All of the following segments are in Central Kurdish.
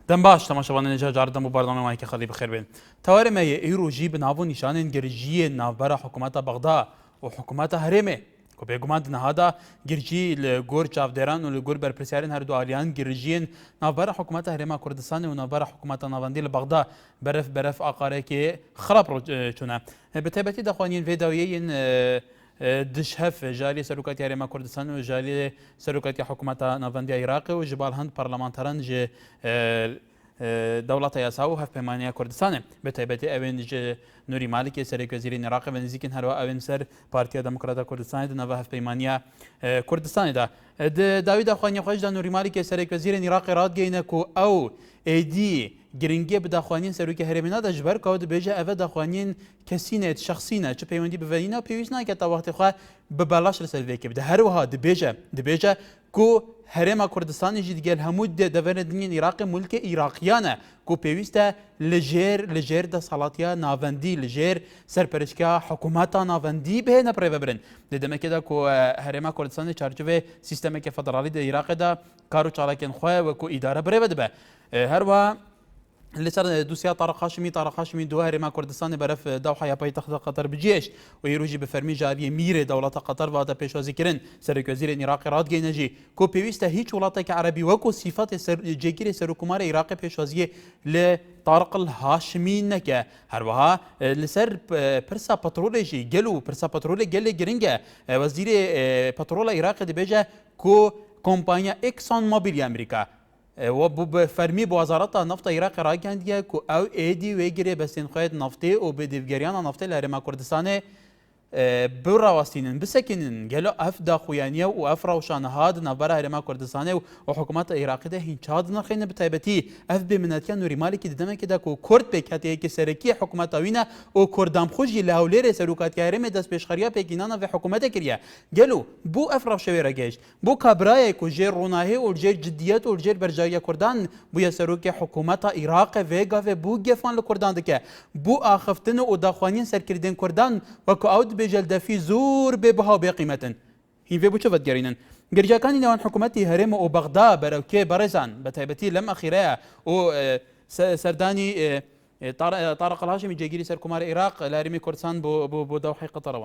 دەم باش تەماشەوانە جاردەم و بەردەمەوەی کە خەڵی بخێر بێن تاوەرێمەیە ئیرۆژی بناو نیشانên girişiyên navbera حکومeta Bexda û حکومeta Herêmê ku bêguman di nihada girişî li gor çavdêran û li gor berpirsiyarên her du aliyan girişiyên navbera حکومeta Herêma Kurdistanê û navbera حکومeta Navendî li Bexda beref aqarekê xirab çûne. Bi taybetî daxwanîn vê dawiyeyên دشهف جالي سروكات ياريما كردستان وجالي سروكات حكومة نافنديا عراق وجبال هند برلمانتران ج دولة ياساو هف بيمانيا كردستان بتايبتي اوين ج نوري مالكي سريك وزير العراق ونزيكن هروا اوين سر بارتيا ديمقراطية كردستان دنا هف بيمانيا كردستان دا داوود اخواني خوش دا نوري مالكي سريك وزير العراق راد جينكو او ايدي گرنگی به داخوانین سروک هرمنا د جبر کود بهجه اوه داخوانین کسینه شخصینه چه پیوندی به ولینه پیوست نه که تا وقت خو به بلاش رسل که بده هر وها د بهجه کو هرما کردستان جدی گل همود د ور دنیا عراق ملک عراقیانه کو پیوسته لجر د صلاتیا ناوندی لجر سرپرشکا حکومت ناوندی به نه پربرن د دمه که دا کو هرما کردستان چارچوبه سیستم که فدرالی د عراق دا کارو چالاکن خو و کو اداره بره به هر وها لسر دوسيا طارق هاشمي دواري ما كردستان برف دوحة يا بايتخت قطر بجيش ويروجي بفرمي جارية ميري دولة قطر وهذا بيشوازي كرن سرك وزير العراق راد جينجي كو بيوستا هيج ولاتا عربي وكو صفات جيكيري سركمار العراق بيشوازي لطارق الهاشمي نكا هروها لسر برسا بترولجي جلو برسا بترول جل جرينجا وزير بترول العراق دبيجا كو كومبانيا اكسون موبيل امريكا و بو فرمی بوزارت نفت عراق راگندیه کو او ایدی وگیره بسین خواهد نفتی و به دیوگریان نفتی لرما کردستان براوستینن بسکنن گلو اف داخویانیه و اف روشانه هاد نبره هرما کردستانه و حکومت عراقی ده هین چاد نخینه بتایبتی اف بمناتیا نوری مالکی دیدمه که دا کو کرد بکاتی که سرکی حکومت اوینه و کردام خوشی لهولیر سروکات هرم دست پیشخریا پیگینانا و حکومت کریه گلو بو اف روشوی رگش بو کبرای کو جر روناهی و جر جدیت و جر برجای کردان بو سروک حکومت عراق وگا و بو گفان لکردان دکه بو آخفتن و داخوانین سرکردن کردان و کو اود بجلد في زور ببها بقيمة هي في بوشفت جرينا جرجا كان نوان حكومتي هرم وبغدا بروكي برزان بتايبتي لم أخيرا و سرداني طارق الهاشمي جيجيري سر كمار العراق لارمي كردستان بو دوحي قطر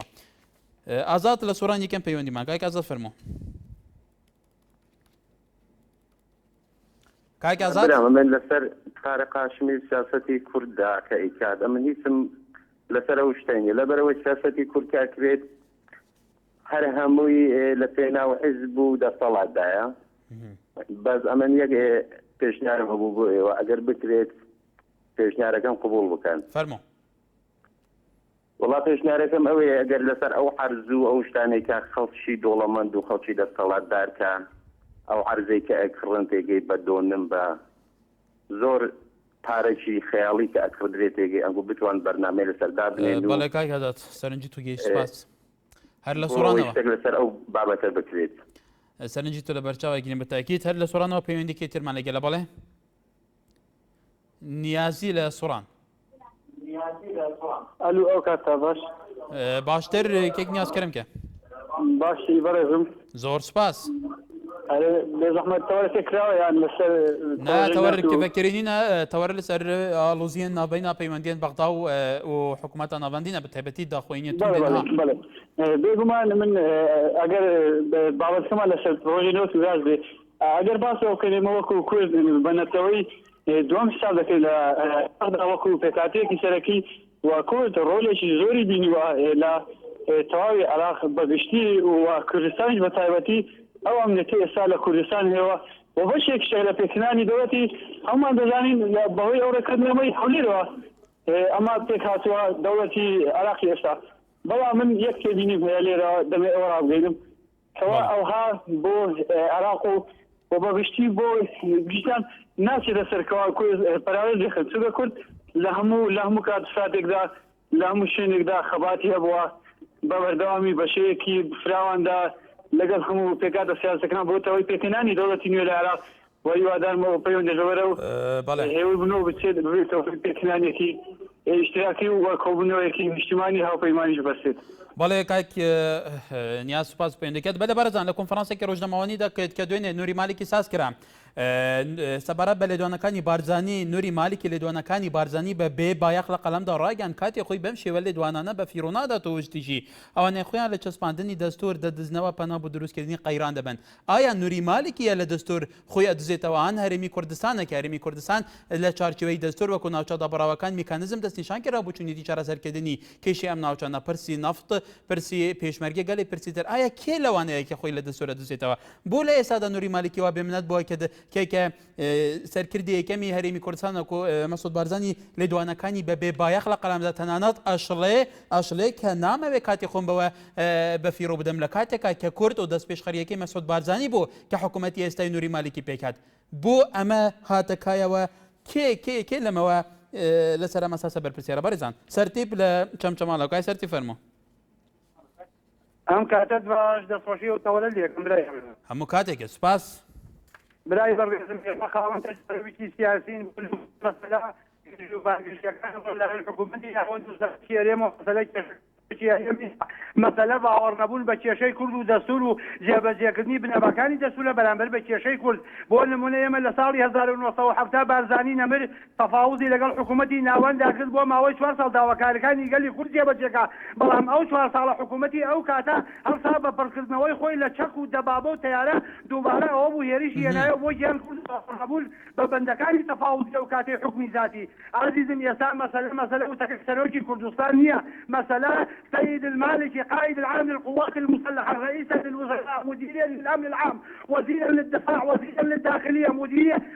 آزاد لسوراني كان بيوندي معك كايك آزاد فرمو كايك آزاد من لسر طارق الهاشمي سياستي كردا كايكاد من اسم لسر وشتيني لبرو سياستي كردا كريت هر هموي لفينا وحزب ودا صلاة دايا بس أمن يجي تشنار أبو وأجر بكريت تشنار كم قبول بكان فرمو والله تشنار كم أوي أجر لسر أو حرزو أو شتاني كخلشي دولمان دو خلشي دا صلاة دار كان أو حرزي كأكرن تيجي بدون نمبا زور تاريخي خيالي كأكرن تيجي أنقول بتوان برنامج لسرداب بله كاي هذا سرنجي توجي سباس هر لسورانوا لسر أو بابا بكريت سرنجي تو لبرچاو يجين بالتأكيد هر لسورانوا بيوندي كتير مالك لا بله نيازي لسوران الو او كاتا باش باشتر كيك نياز كرم كه باش يبرزم زور سباس بزحمة توري فكرة يعني لسر نا توري كفكرينينا توري لسر لوزين نابينا بيمندين بغدا وحكومات نافندينا بتهبتي داخوينية بله بله بيجمان من اگر بابا كما لسر بروجي نوت وياز دي اگر باسو كلمة وكو كوز بنتوي دوام حساب لك اقدر وكو بكاتي كسركي وكو رولش زوري بيني لا تواوي عراق بغشتي وكردستان بتايبتي او امنيتي اسال كردستان هو وبشيك شغله بكناني دولتي هم دزانين بهوي او ركضنا مي حولي اما بكاتوا دولتي عراقي اسا بلا من يكتبيني بهالي دمي اورا بينهم سواء او ها بو عراق وبغشتي بو جيتان ناس يسركوا كويس برامج يخلصوا كرد لهمو كاد صادق دا لهمو شينك دا خباتي ابوا ببردوامي بشيكي فراوان دا لقد هم بيكاد السياسة كنا بوتوي بيكناني دولة نيو العراق ويوادان مو بيون جوارو هو بنو بتشد بيتو بيكناني كي اشتراكي وكوبنو كي اجتماعي هاو بيماني بسيط بله كايك نياز سپاس پێندەکەت بەدە بەرەزان لە کۆنفرانسێکی ڕۆژنامەوانی دا کە دوێنێ نوری مالکی ساز کرا سەبارەت بە لێدوانەکانی بارزانی نووری مالیکی لێدوانەکانی بارزانی بە بێ بایەق لە قەلەمدا ڕاگەیان کاتێک خۆی بەم شێوە لێدوانانە بە فیرۆناداتەوە شتیژی ئەوانەی خۆیان لە چەسپاندنی دەستور دەدزنەوە پەنا بۆ دروستکردنی قەیران دەبن ئایا نووری مالکیە لە دەستور خۆی ئەدزێتەوە ئەن هەرێمی کوردستانە کە هەرێمی کوردستان لە چارچوەی دەستور وەکو ناوچە دابڕاوەکان میکانزم دەستنیشان کردرا بۆ چوونێتی چارەسەرکردنی کێشی ئەم ناوچانە پرسی نەفت پرسی پێشمەرگە گەلێ پرسی تر ئایا کێ لەوانەیە کە خۆی لە دەستورە دەزێتەوە بۆ لە ئێستادا نووری مالکیەوە بێمنەت بۆ کێکە سەرکردی یەکەمی هەرێمی کوردستان مەسعود بارزانی لێدوانەکانی بە بێ بایەخ لە قەلەمدا تەنانەت ئەشڵێ کە نامەوێ کاتی خۆم بەوە بە فیرۆ بدەم لە کاتێکا کە کورد و دەست پێشخەریەکەی مەسعود بارزانی بوو کە حکوومەتی ئێستای نووری مالکی پێکات بۆ ئەمە هاتەکایەوە کێ لەمەوە لەسەر ئەمە ئەساسە بەرپرسیارە بەڕێزان سەرتیپ لە چەمچەماڵەکەی سەرتی فەرموو ئەم کاتت باش دەستخۆشی و تەوەلە لێکم برای هەموو کاتێکە سوپاس برای بەڕێزم خاوەن تەجربەیەکی سیاسین مەسەلا بانگشتەکان لە حکوومەتی ناوەند کێرێمە مەسەلە باوەڕ نەبوون بە کێشەی کورد و دەستور و جێبەجێکردنی بنەماکانی دەستورە بەرامبەر بە کێشەی کورد بۆ نمونە ئێمە لە ساڵی 1970 بارزانی نەمر تەفاوزی لەگەڵ حکوومەتی ناوەندا کرد بۆ ماوەی 4 ساڵ داواکاریەکانی گەلی کورد جێبەجێکا بەڵام ئەو 4 ساڵە حکوومەتی ئەو کاتە هەڵسا بە پڕکردنەوەی خۆی لە چەک و دەبابە و تەیارە دووبارە ئەوە بوو هێریشی هێنایە بۆ گیان کورد هەبوون بە بەندەکانی تەفاوزی ئەو کاتێ حکمی ذاتی عزیزم ئێستا مەسەلە وتەکە سەرۆکی کوردستان نییە مەسەلە سيد المالكي قائد العام للقوات المسلحة رئيسا للوزراء مديرا للأمن العام وزيرا للدفاع وزيرا للداخلية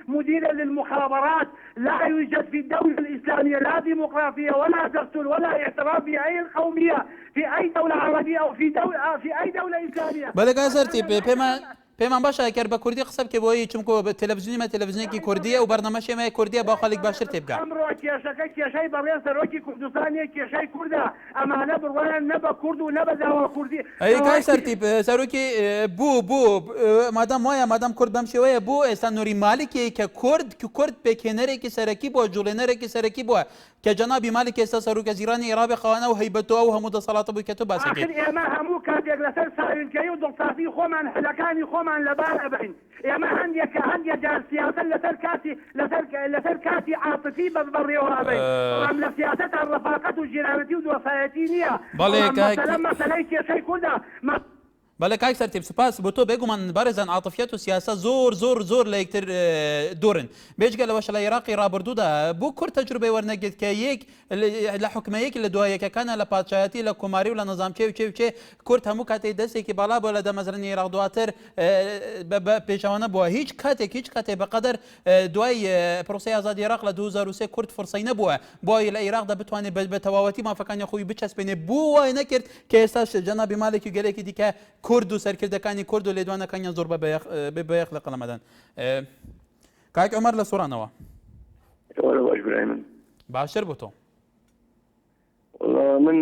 مديرا للمخابرات لا يوجد في الدولة الإسلامية لا ديمقراطية ولا دستور ولا احترام في أي قومية في أي دولة عربية أو في أي دولة إسلامية. بەڵێ سەرتی پێمان باشە کار بە کوردی قسە بکە بۆی چونکۆ بە تەلەڤیزیونی تەلەڤیزیونێکی کوردیە و بەرنامەشێمای کوردیە با خەڵک باشتر تێ بگات ئەمڕۆ کێشەکە کێشەی بەڕێز سەرۆکی کوردستانیە کێشەی کوردە ئەمانە بڕوایان نە بە کورد و نە بە داوا کوردی ئەی سەرتی سەرۆکی بوو مادام وایە مادام کورد بەم شێوەیە بۆ ئێستا نووری مالکی کە کورد پێکێنەرێکی سەرەکی بووە جوڵێنەرێکی سەرەکی بووە کە جەنابی مالک ئێستا سەرۆکە زیرانی عێراقی خەوانە و هەیبەتەوە و هەموو دەسەڵاتە بووی کە تۆ باسەکەیت ئێمە هەموو کاتێک لەسەر ساوینکەی و دڵسازی خۆمان هەلەکانی خۆمان لەبار ئەبین ئێمە هەندێک جار سیاسەت لەسەر کاتی عاتفی بەڕێوە ئەبین بەڵام لە سیاسەتان ڕەفاقەت و ژێرانەتی و دۆسایەتی نییە مەسەلەی کێشەی کوردە بەڵێ کاک سەرتیب سوپاس بۆ تۆ بێگومان بارێزان عاتفیەت و سیاسە زۆر لە یەکتر دۆرن بێجگە لەوەش لە عێراقی ڕابردوودا بۆ کورد تەجروبەی وەرنەگرێت کە یەک لە حکومەیەکی لە دوایەکەکانە لە پادشایەتی لە کۆماری و لە نەزامچێ و چێ کورد هەموو کاتێک دەستێکی باڵا بۆ لە دەمەزرانی عێراق دواتر پێشەوانە بووە هیچ کاتێک بەقەدەر دوای پرۆسەی ئازادی عێراق لە 2003 کورد فرسەی نەبووە بۆی لە عێراقدا بتوانێت بە تەواوەتی مافەکانی خۆی بچەسپێنێ بۆ وای نەکرد کە ئێستاش جەنابی مالێکی گەلێکی دیکە کورد و سەرکردەکانی کورد و لێدوانەکانیان زۆر بەبەیەخ لە قەڵەمەدان کاک عومەر لە سوورانەوە باشتر بۆ تۆ من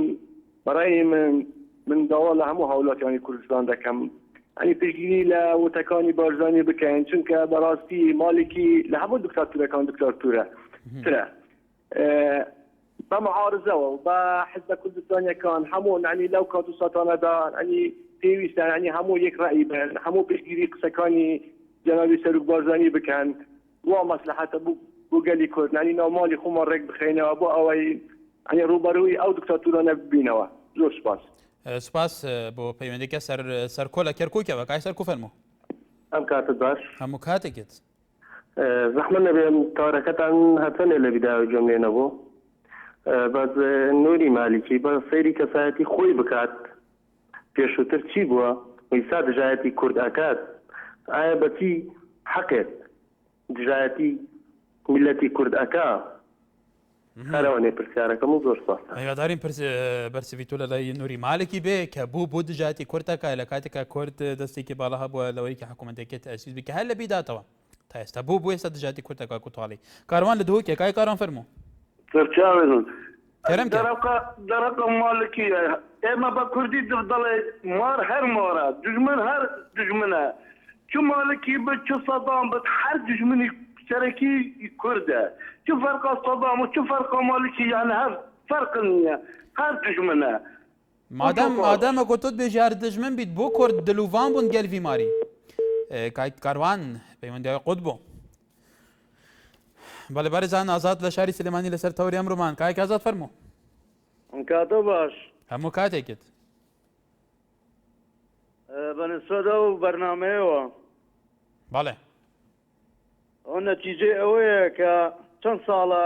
بەڕای من داوا لە هەموو هەوڵاتیانی کوردستان دەکەم ئەنی پێشگیری لە وتەکانی بارزانی بکەین چونکە بەڕاستی مالکی لە هەموو دکتاتورەکان دکتاتورە ترە بە معارزەوە و بە حزبە کوردستانیەکان هەموو عنی لەو کات و ساتانەدا ئەنی پێویستە ینی هەموو یەک ڕەئی بن هەموو پێشگیری قسەکانی جەنابی سەرۆک بارزانی بکەن وا مەسلحەتە بۆ گەلی کورد ینی ناوماڵی خۆمان ڕێک بخێنەوە بۆ ئەوەی ینی ڕوبەڕووی ئەو دکتاتورانە ببینەوە زۆر سوپاس بۆ پەیوەندێکە سەرکۆ لە کەرکووکەوە کای سەرکوو فەرموو ئەم کاتت باش هەموو کاتێکت زەحمە نەبێم کارەکەتان هەچەنێ لە بیداوی جۆمێ نەبوو بەس نووری مالکی بە سەیری کەسایەتی خۆی بکات پێشووتر چی بووە ئیسا دژایەتی کورد ئەکات ئایا بەچی حەقێت دژایەتی میلەتی کورد ئەکا هەرەوەنێ پرسیارەکەم و زۆر سپاس هیوادارین بەرسیوی تۆ لە لای نووری مالکی بێ کە بوو دژایەتی کورتەکە لە کاتێکە کورد دەستێکی باڵا هەبووە لەوەی کە حکوومەتێکی تەسیس بکە هەر لە بیداتەوە تا ئێستا بوو ئێستا دژایەتی کورتەکە کوتاڵی کاروان لە دووکێ کای کاران فەرموو درقم مالکیە ئێمە بە کوردی دڵێ مار هەر مارە دژمن هەر دژمنە چ مالکی بە چ سەدام بە هەر دژمنی شەرەکی کوردە چ فەرقا سەدام و چ فەرقا مالکی یانە هەر فەرق نییە هەر دژمنە مادەمە کۆ تۆت بێژار دژمن بیت بۆ کورد دلوڤان بوون گەلڤی ماری کاروان پەیوەندیاوی قوت بوو بەڵێ بەرزان ئازاد لە شاری سلێمانی لەسەر تەوری ئەمڕۆمان کاک ئازاد فەرموو کاتۆ باش هەموو کاتێکت بەنسبەتە و بەرنامەیەوە بەڵێ ئەو نەتیجەی ئەوەیە کە چەند ساڵە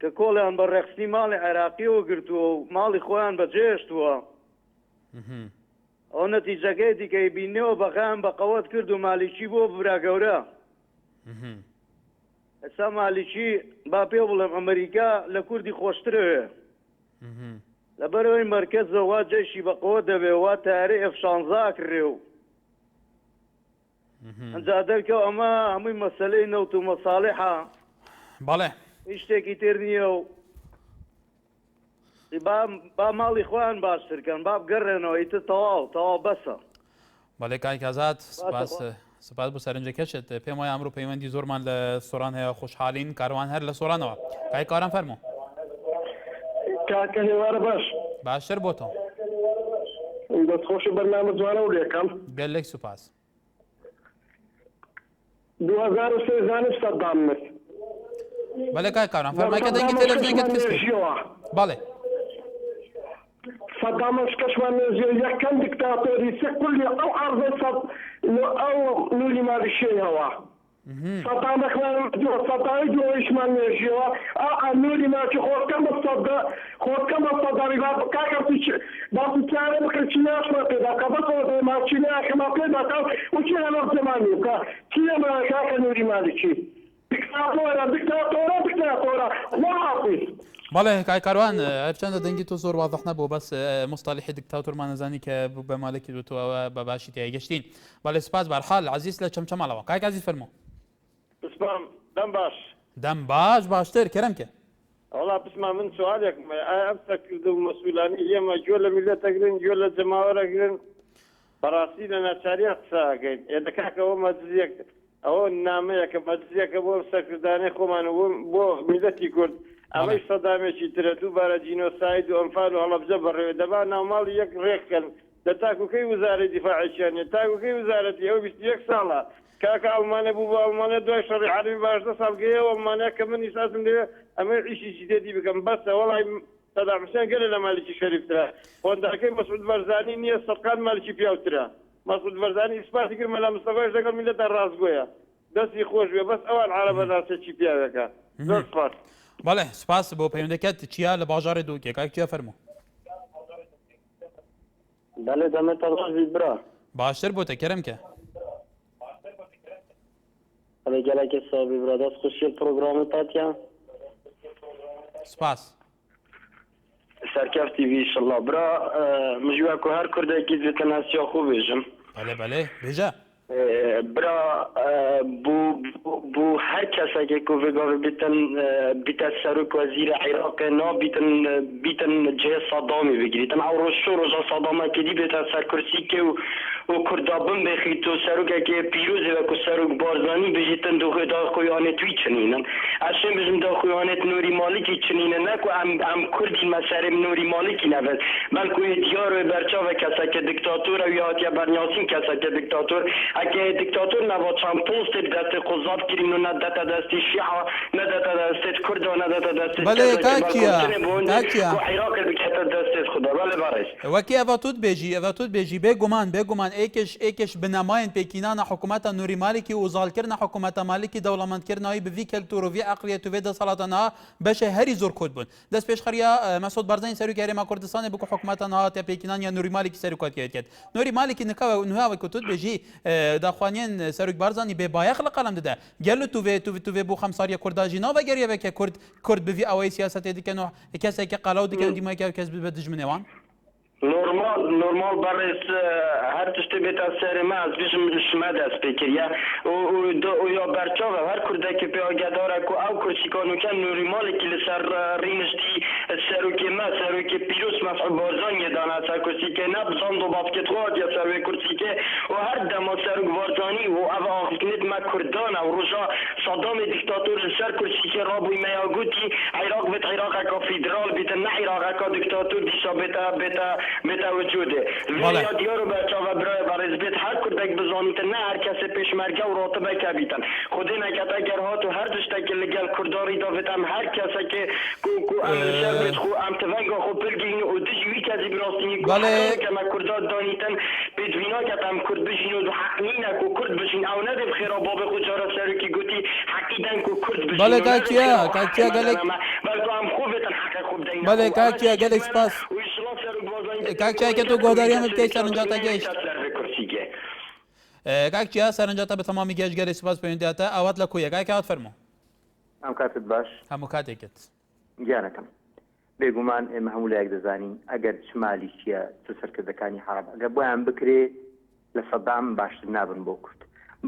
کە کۆڵیان بە ڕێخستی ماڵی عێراقیەوە گرتووە و ماڵی خۆیان بەجێشتووە ئەو نەتیجەکەی دیکەی بینەوە بەخیان بە قەوەت کرد و مالیکی بۆ برا گەورە ئێستا مالیکی با پێ بڵێم ئەمریکا لە کوردی خۆشترەوێ لەبەرەوەی مەرکەزە وا جێشی بە قەوە دەبێ وا تارێ F-16 کڕێ و ئەنجا دەرکەوە ئەمە هەمووی مەسەلەی نەوت و مەساڵحە بەڵێ هیچ شتێکی تر نییە و با ماڵی خۆیان باشترکەن با بگەڕێنەوە ئیتر تەواو بەسە بەڵێ کاک ئازاد سپاس بۆ سەرنجەکەشت پێم وایە ئەمڕۆ پەیوەندی زۆرمان لە سۆران هەیە خۆشحاڵین کاروان هەر لە سۆرانەوە کاک کاران فەرموو کاکە هێوارە باش باشتر بۆ تۆ دەستخۆشی بەرنامە جوانە و لێکەم گەلێک سوپاس 2003 زانست سەدام مرد بەڵێ کاک کاران فەرمایکە دەنگی تەلەڤیزیۆنەکەت کەس کرد بەڵێ صدام كشمان يكن دكتاتوري كل او عرض او نولي ما بشيء هو صدام كمان صدام جو ايش ما نجوا نولي ما خو كم صدق خو كم صدق ربا كاكا بس كان مكناش ما كذا كبس ما كنا كما كذا وشي انا زماني كي ما كاكا نولي ما بشيء دكتاتورا ما حافظ بەڵێ کاک کاروان هەرچەندە دەنگی تۆ زۆر واضح نەبوو بەس مستەلیحی دکتاتۆرمان نەزانی کە بە مالێکی دوتەوە بە باشی تێگەشتین بەڵێ سپاس بەرحال عزیز لە چەمچەماڵەوە کاک عزیز فەرموو پسپام دەم باش دەم باشتر کەرەمکە وڵا پسما من سوالێکم ئەفتا کرد و مەسئولانی ئێمە گوێ لە میلەتەگرن گوێ لە جەماوەرەگرن بەڕاستی لە ناچاریان قساگەین ئێدەکاکەەوە مەجزیەک ئەوە نامەیە کە مەجزیەکە بۆ سەرکردانەی خۆمان بۆ میلەتی کورد ئەمەی سەدامێکی ترە دووبارە جینۆساید و ئەمفال و هەڵەبجە بەڕێوێ دەبا ناوماڵی یەک ڕێککەن لە تاکوکەی وزارەی دیفاعیشیانێ تاکوکەی وزارەتی ئەو 21 ساڵە کاکە ئەڵمانە بوو بۆ ئەڵمانە دوای شەڕی عەربی 12 ساڵ گەیەوە ئەڵمانیا کە من ئیساسم لێ ئەمە عیشیشی تێتی بکەم بەسە وەڵای سەدام حوسێن گەلە لە مالکی شەریفترە خۆنداکەی مەسعود بەرزانی نییە سەدقان مالکی پیاوترە مەسعود بەرزانی ئیسپاتی کرد مەلا مستەفایش لەگەڵ میلەتە ڕاستگۆیە دەستی خۆش بێ بەس ئەوان عەرەبە ناسێکی پیاوەکە زۆر سپاس بەڵێ سپاس بۆ پەیوەندەکەت چیا لە باژارێ دووکێ کاک چیا فەرموو بەڵێ دەمێتە ڕۆژی برا باشتر بۆتە کەرەمکە بەڵێ گەلێکی ساوی برا دەست خوشی پرۆگرامتاتیان سپاس سەرکەفتی وی ئینشەڵڵا برا مژووە کو هەر کوردێکی دوێتە ناسیا خوو بێژم بەڵێ بێژە برا بو هر کسی که وگاوی بیتن سروک وزیر عراق نا بیتن جه صدامی بگیریتن او روشو روزا صدامه که دی بیتن سرکرسی که و کردابن بخیت و سروک که پیروزی و که سروک بارزانی بجیتن دا خویانت وی چنینن اشن بزن دا خویانت نوری مالکی چنینن نکو ام کردی مسئله نوری مالکی نوید بلکو دیار و برچا و کسی که دکتاتور و یا برنیاسین کسی که دکتاتور اگه دکتاتور نبود چند پوست دست قضات کرین و ندت دست شیعه ندت دست کرد و ندت دست بله کاکیا عراق بکت دست خدا بله بارش وکی اواتود بیجی بگمان ایکش بنماین پیکینان حکومت نوری مالکی و زالکرن حکومت مالکی دولمند کردنایی به وی کلتور و وی عقلیت و وی دسالاتنا بشه هری زور کود بود دست پیش خریا مسعود بارزانی سروی کردم کردستان بکو حکومت نها تا پیکینان یا نوری مالکی سروی کود کرد نوری مالکی نکاو کتود بیجی داخوانین سروک بارزانی به بایخ لقلم داده گلو تو بو خمساری کرداجی نا و گریه به که کرد به وی اوای سیاست دیگه کسی که قلاو دیگه دیمای که کس به دجمنوان نورمال برای هر تشتی بیت از سر ما از بیشم شمد است بکریه و یا برچا و هر کرده که پیاگه داره که او کرسی کانو که نوری مالی که لسر رینشتی سروکی ما سروکی پیروس مفعول بارزان یه دانه سر کرسی که نبزاند و باسکت خواد یا سروی کرسی که و هر دما سروک بارزانی و او آخکنید ما کردان و روژا صدام ديكتاتور سر كرسي رابوي ما يقولي عراق بيت عراق كفيدرال بيت النحي عراق ديكتاتور دي بيت وجوده ويا ديارو بچا برای بيت هر كردك بزانيت نه هر کس پیشمرگه و راتبه کبیتن خودنا کتا گرهات و هر دشتا که لگل کرداری داوت هم هر کسی که کو ام سر بيت خو ام تفنگا خو بلگین و دجوی کسی براستینی که ما کردات دانیتن بدوینا کتم کرد بشین و حق نینه کو کرد بشین او نده بخیرا باب خود جارا سرو که گوتی حقیدن کو کرد بشین بله کاکیا گلک بله ام خوبتن حق خوب دین بله کاکیا گلک سپاس کاکیا که تو گوداری هم بکی سرنجا تا گشت کاکیا سرنجا تا به تمامی گشت گری سپاس پیوندیاتا اوات لکویا کاکیا اوت فرمو ئەم کاتت باش همو کاتێکت گیانەکەم بێگومان ئێمە هەموو لایەک دەزانین ئەگەر چمالی چییە چ سەرکردەکانی حراب ئەگەر بۆیان بکرێ لە سەدام باشتر نابن بۆ کورد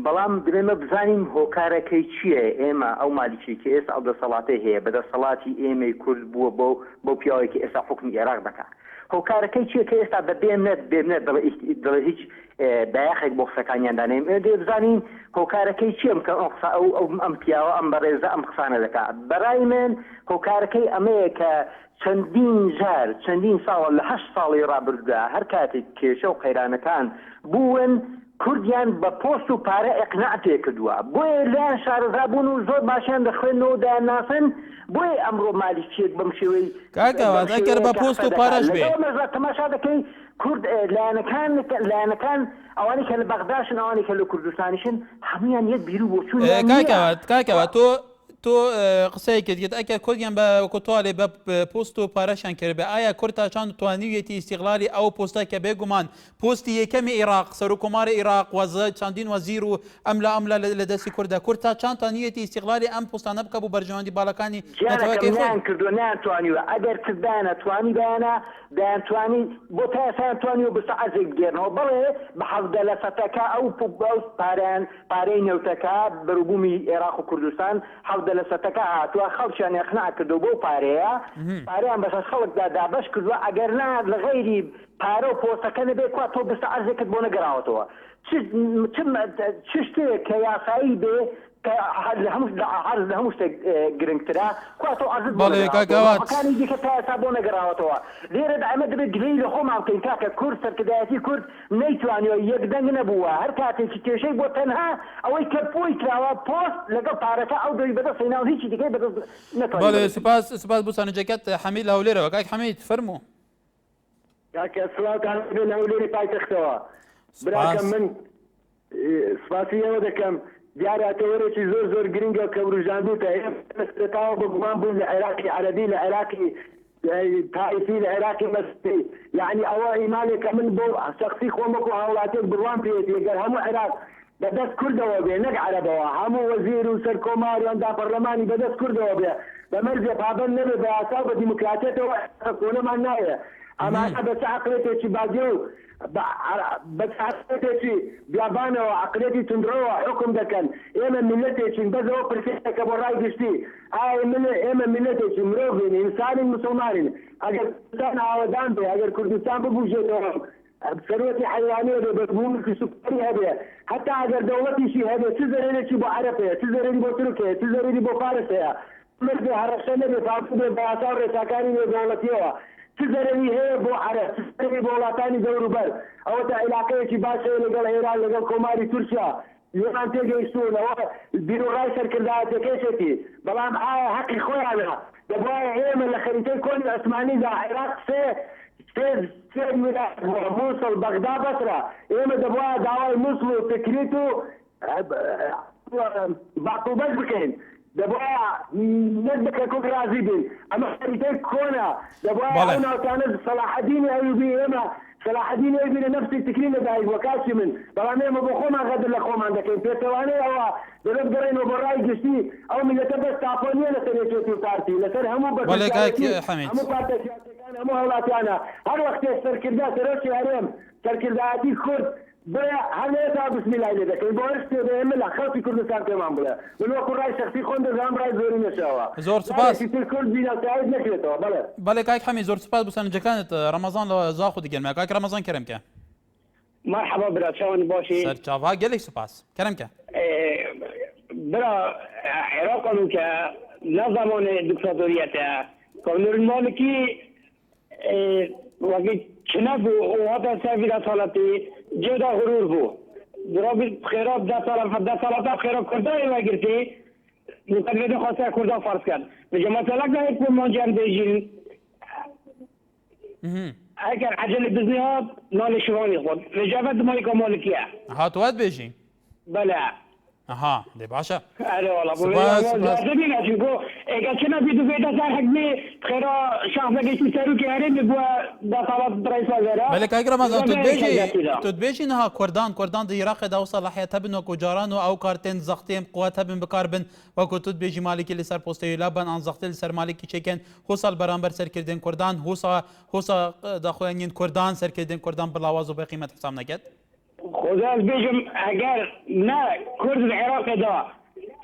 بەڵام درێمە بزانین هۆکارەکەی چییە ئێمە ئەو مالیکی کە ئێستا ئەو دەسەڵاتەی هەیە بەدەسەڵاتی ئێمەی کورد بووە بۆ پیاوێکی ئێستا حکمی عێراق دەکات هۆکارەکەی چییە کە ئێستا بە بێمنێت دڵێ هیچ دایاخێک بۆ قسەکانیان دانێم دێ بزانین هۆکارەکەی چیم کە ئەم پیاوە ئەم بەڕێزە ئەم قسانە دەکات بەڕای من هۆکارەکەی ئەمەیە کە چەندین ساڵ لە 8 ساڵی ڕابردوودا هەر کاتێک کێشە و قەیرانەکان بوون کوردیان بە پۆست و پارە ئەقناع تێکردووە بۆیە لایەن شارەزا بوون و زۆر باشیان دەخوێنەوە دایانناسن بۆیە ئەمڕۆ مالیکیەک بەم شێوەی کاکەوات ئەگەر بە پۆست و پارەش بێ تەماشا دەکەی کورد لایەنەکان ئەوانی کە لە بەغداشن ئەوانی کە لە کوردستانیشن هەمویان یەک بیرو بۆ چوون کاکەوات تۆ قسەیەکت گوت ئەگەر کوردیان بە کوتوالێ بە پۆست و پارەشان کرد بێ ئایا کورد تا چەند توانیویەتی ئیستیغلالی ئەو پۆستە کە بێگومان پۆستی یەکەمی عێراق سەرۆکۆماری عێراق وەزە چەندین وەزیر و ئەملا لە دەستی کوردە کورد تا چەند توانیویەتی ئیستیغلالی ئەم پۆستانە بکە بۆ بەرژەوەندی باڵەکانی نەتەوەکەی خۆی کردو ناتوانیوە ئەگەر کردانە توانی بەیانە دەیانتوانی بۆ تا ئێستا توانیوە بە سەعەتێک بگێرنەوە بەڵێ بە 17% ئەو پارەی نەوتەکە بەروبوومی عێراق و کوردستان 17% هاتووە خەڵکیان ئەقناع کردو بۆ پارەیە پارەیان بەسەر خەڵکدا دابەش کردووە ئەگەر نا لە غەیری پارە و پۆستەکە نەبێت کوا تۆ بە سەعەتێکت بۆ نەگەڕاوەتەوە چ شتێک کە یاسایی بێ عرض هەموو شتێک گرنگترا کواتۆ عرضەکانی دیکە تا ئێستا بۆ نەگەڕاوەتەوە لێرەدا ئەمە دەبێت گلەی لە خۆمان بکەین کاکە کورد سەرکردایەتی کورد نەیتوانیەوە یەکدەنگ نەبووە هەر کاتێکی کێشەی بۆ تەنها ئەوەی کە پۆی کراوە پۆست لەگەڵ پارەکە ئەو دەی بەدەست هێنا و هیچی دیکەی بەدەست نەتوانێت. سپاس بۆ سەرنجەکەت حەمید لە هەولێرەوە کاک حەمید فەرموو. کاکە سڵاوتان بێ لە هەولێری پایتەختەوە براکەم من سپاسی ئێوە دەکەم دیارەتەوەرێکی زۆر گرنگە کە ڕژاندوتە ئێمەتاوە بە گومان بوون لە عێراقی عەرەبی لە عێراقی تایفی لە عێراقی مەسیحی یعنی ئەوە ئیمانێکە من بۆ شەخسی خۆم وەکو هاوڵاتیەک بڕوان پێێتی ئەگەر هەموو عێراق بەدەست کوردەوە بێ نەک عەرەبەوە هەموو وەزیر و سەرکۆماریان داپەرلەمانی بەدەست کوردەوە بێ بەمەرجێ پابەند نەبێ بە یاسا بە دیموکراتێتەوە کۆنەمان نایە ئەمانە بە چ عەقڵێتێکی باجێ و بەچێکی بیابانەوە عقلێتی تونندڕەوە حکم دەکەن ئێمە میلەتێکین بەزەوە پرسێکە بۆ ڕای گشتی ئێمە میلەتێکی مرۆڤین ئینسانین مسلمانین ئەگەر کوردستان ئاوەدان بێ ئەگەر کوردستان ببوژێتەوە سەرۆەتی حیوانیە بێ بەبوومکی سوپەری هەبێ هەتا ئەگەر دەوڵەتیشی هەبێ چ زەرێنێکی بۆ عەرەبەیە چ زەرێنی بۆ تورکەیە چ زەرێنی بۆ فارسەیە مرد هەڕەشە نەبێ فارس بێ بە یاسا و ڕێساکانی نێودەوڵەتیەوە چ زەرەوی هەیە بۆ عەرەب چ زەرەوی بۆ وڵاتانی دەوروبەر ئەوە تا عیلاقەیەکی باشەیە لەگەڵ ئێران لەگەڵ کۆماری تورکیا لێمان تێگەیشتوونەوە بیر و ڕای سەرکردایەتەکەشێتی بەڵام ئایا حەقی خۆیانە دەبوایە ئێمە لە خەریتەی کۆنی ئەسمانیدا عێراق سێ ویلایەت مووسڵ بەغدا بەسرە ئێمە دەبوایە داوای مووسڵ و تکریت و باقوبەش بکەین دەبوایە نەک بکە کوک رازی بین ئەمە خەریتەی کۆنە دەبوایە ئەو ناوچانە سەلاحەدینی ئەیوبی ئێمە سەلاحەدینی ئەیوبی لە نەفسی تکری لەدایک وە کاچی من بەڵام ئێمە بۆ خۆمان غەدر لە خۆمان دەکەین پێچەوانەی ئەوە دەبێت بڕێنەوە بۆ ڕای گشتی ئەو میلەتە بەس تاپۆ نییە لەسەر یەکێتی و پارتی لەسەر هەموو هەموو پارتە سیاسیەکان هەموو هەوڵاتیانە هەر وەختێ سەرکردا سەرۆکی هەرێم سەرکردایەتی کورد بۆیە هەمێتا بسمیلای لێ دەکەین بۆ هەر شتێ ئێمە لە خەڵکی کوردستان پێمان بڵێ من وەکو ڕای شەخسی خۆم دەزانم ڕای زۆری نەشەوە زۆر سپاس کورد بیناسایت نەکرێتەوە بەڵێ کاک حەمید زۆر سپاس بۆ سەرنجەکانت ڕەمەزان لە زاخ و دیگەرمە کاک ڕەمەزان کەرەمکە مرحبا برا چاوانی باشی سەرچاوا گەلێک سپاس کەرەمکە برا عراق که نظامان دکتاتوریته کانون المالکی وقتی چنه بو و حتی سویرات حالتی جدا غرور بو درابی خیراب 10 سالات خیراب کرده و گرتی مقدمه خواسته کرده فرض کرد میگه مثلا که یک منجر بیجین اگر عجل بزنی ها نال شوانی خود نجابت مالک مالکیه هاتوات بیجین بله اها دی باشا آره والله سپاس زمین است کو اگر چنا بیدو بیدا سر حکمی خیرا شخص که سرو که هری میگه دا طلب رئیس وزراء ملك رمضان تدبيجي نها كردان دي عراق دا صلاحيات هبن وكو جاران او كارتين زختين قوات هبن بكاربن وكو تدبيجي مالكي اللي سر بوستي لابن ان زختين سر مالكي چيكن حوصل برامبر سر كردين كردان حوصا دا خوانين كردان سر كردين كردان بلاواز وبقيمه حساب نكد خدا بيجم اگر نه كرد العراق دا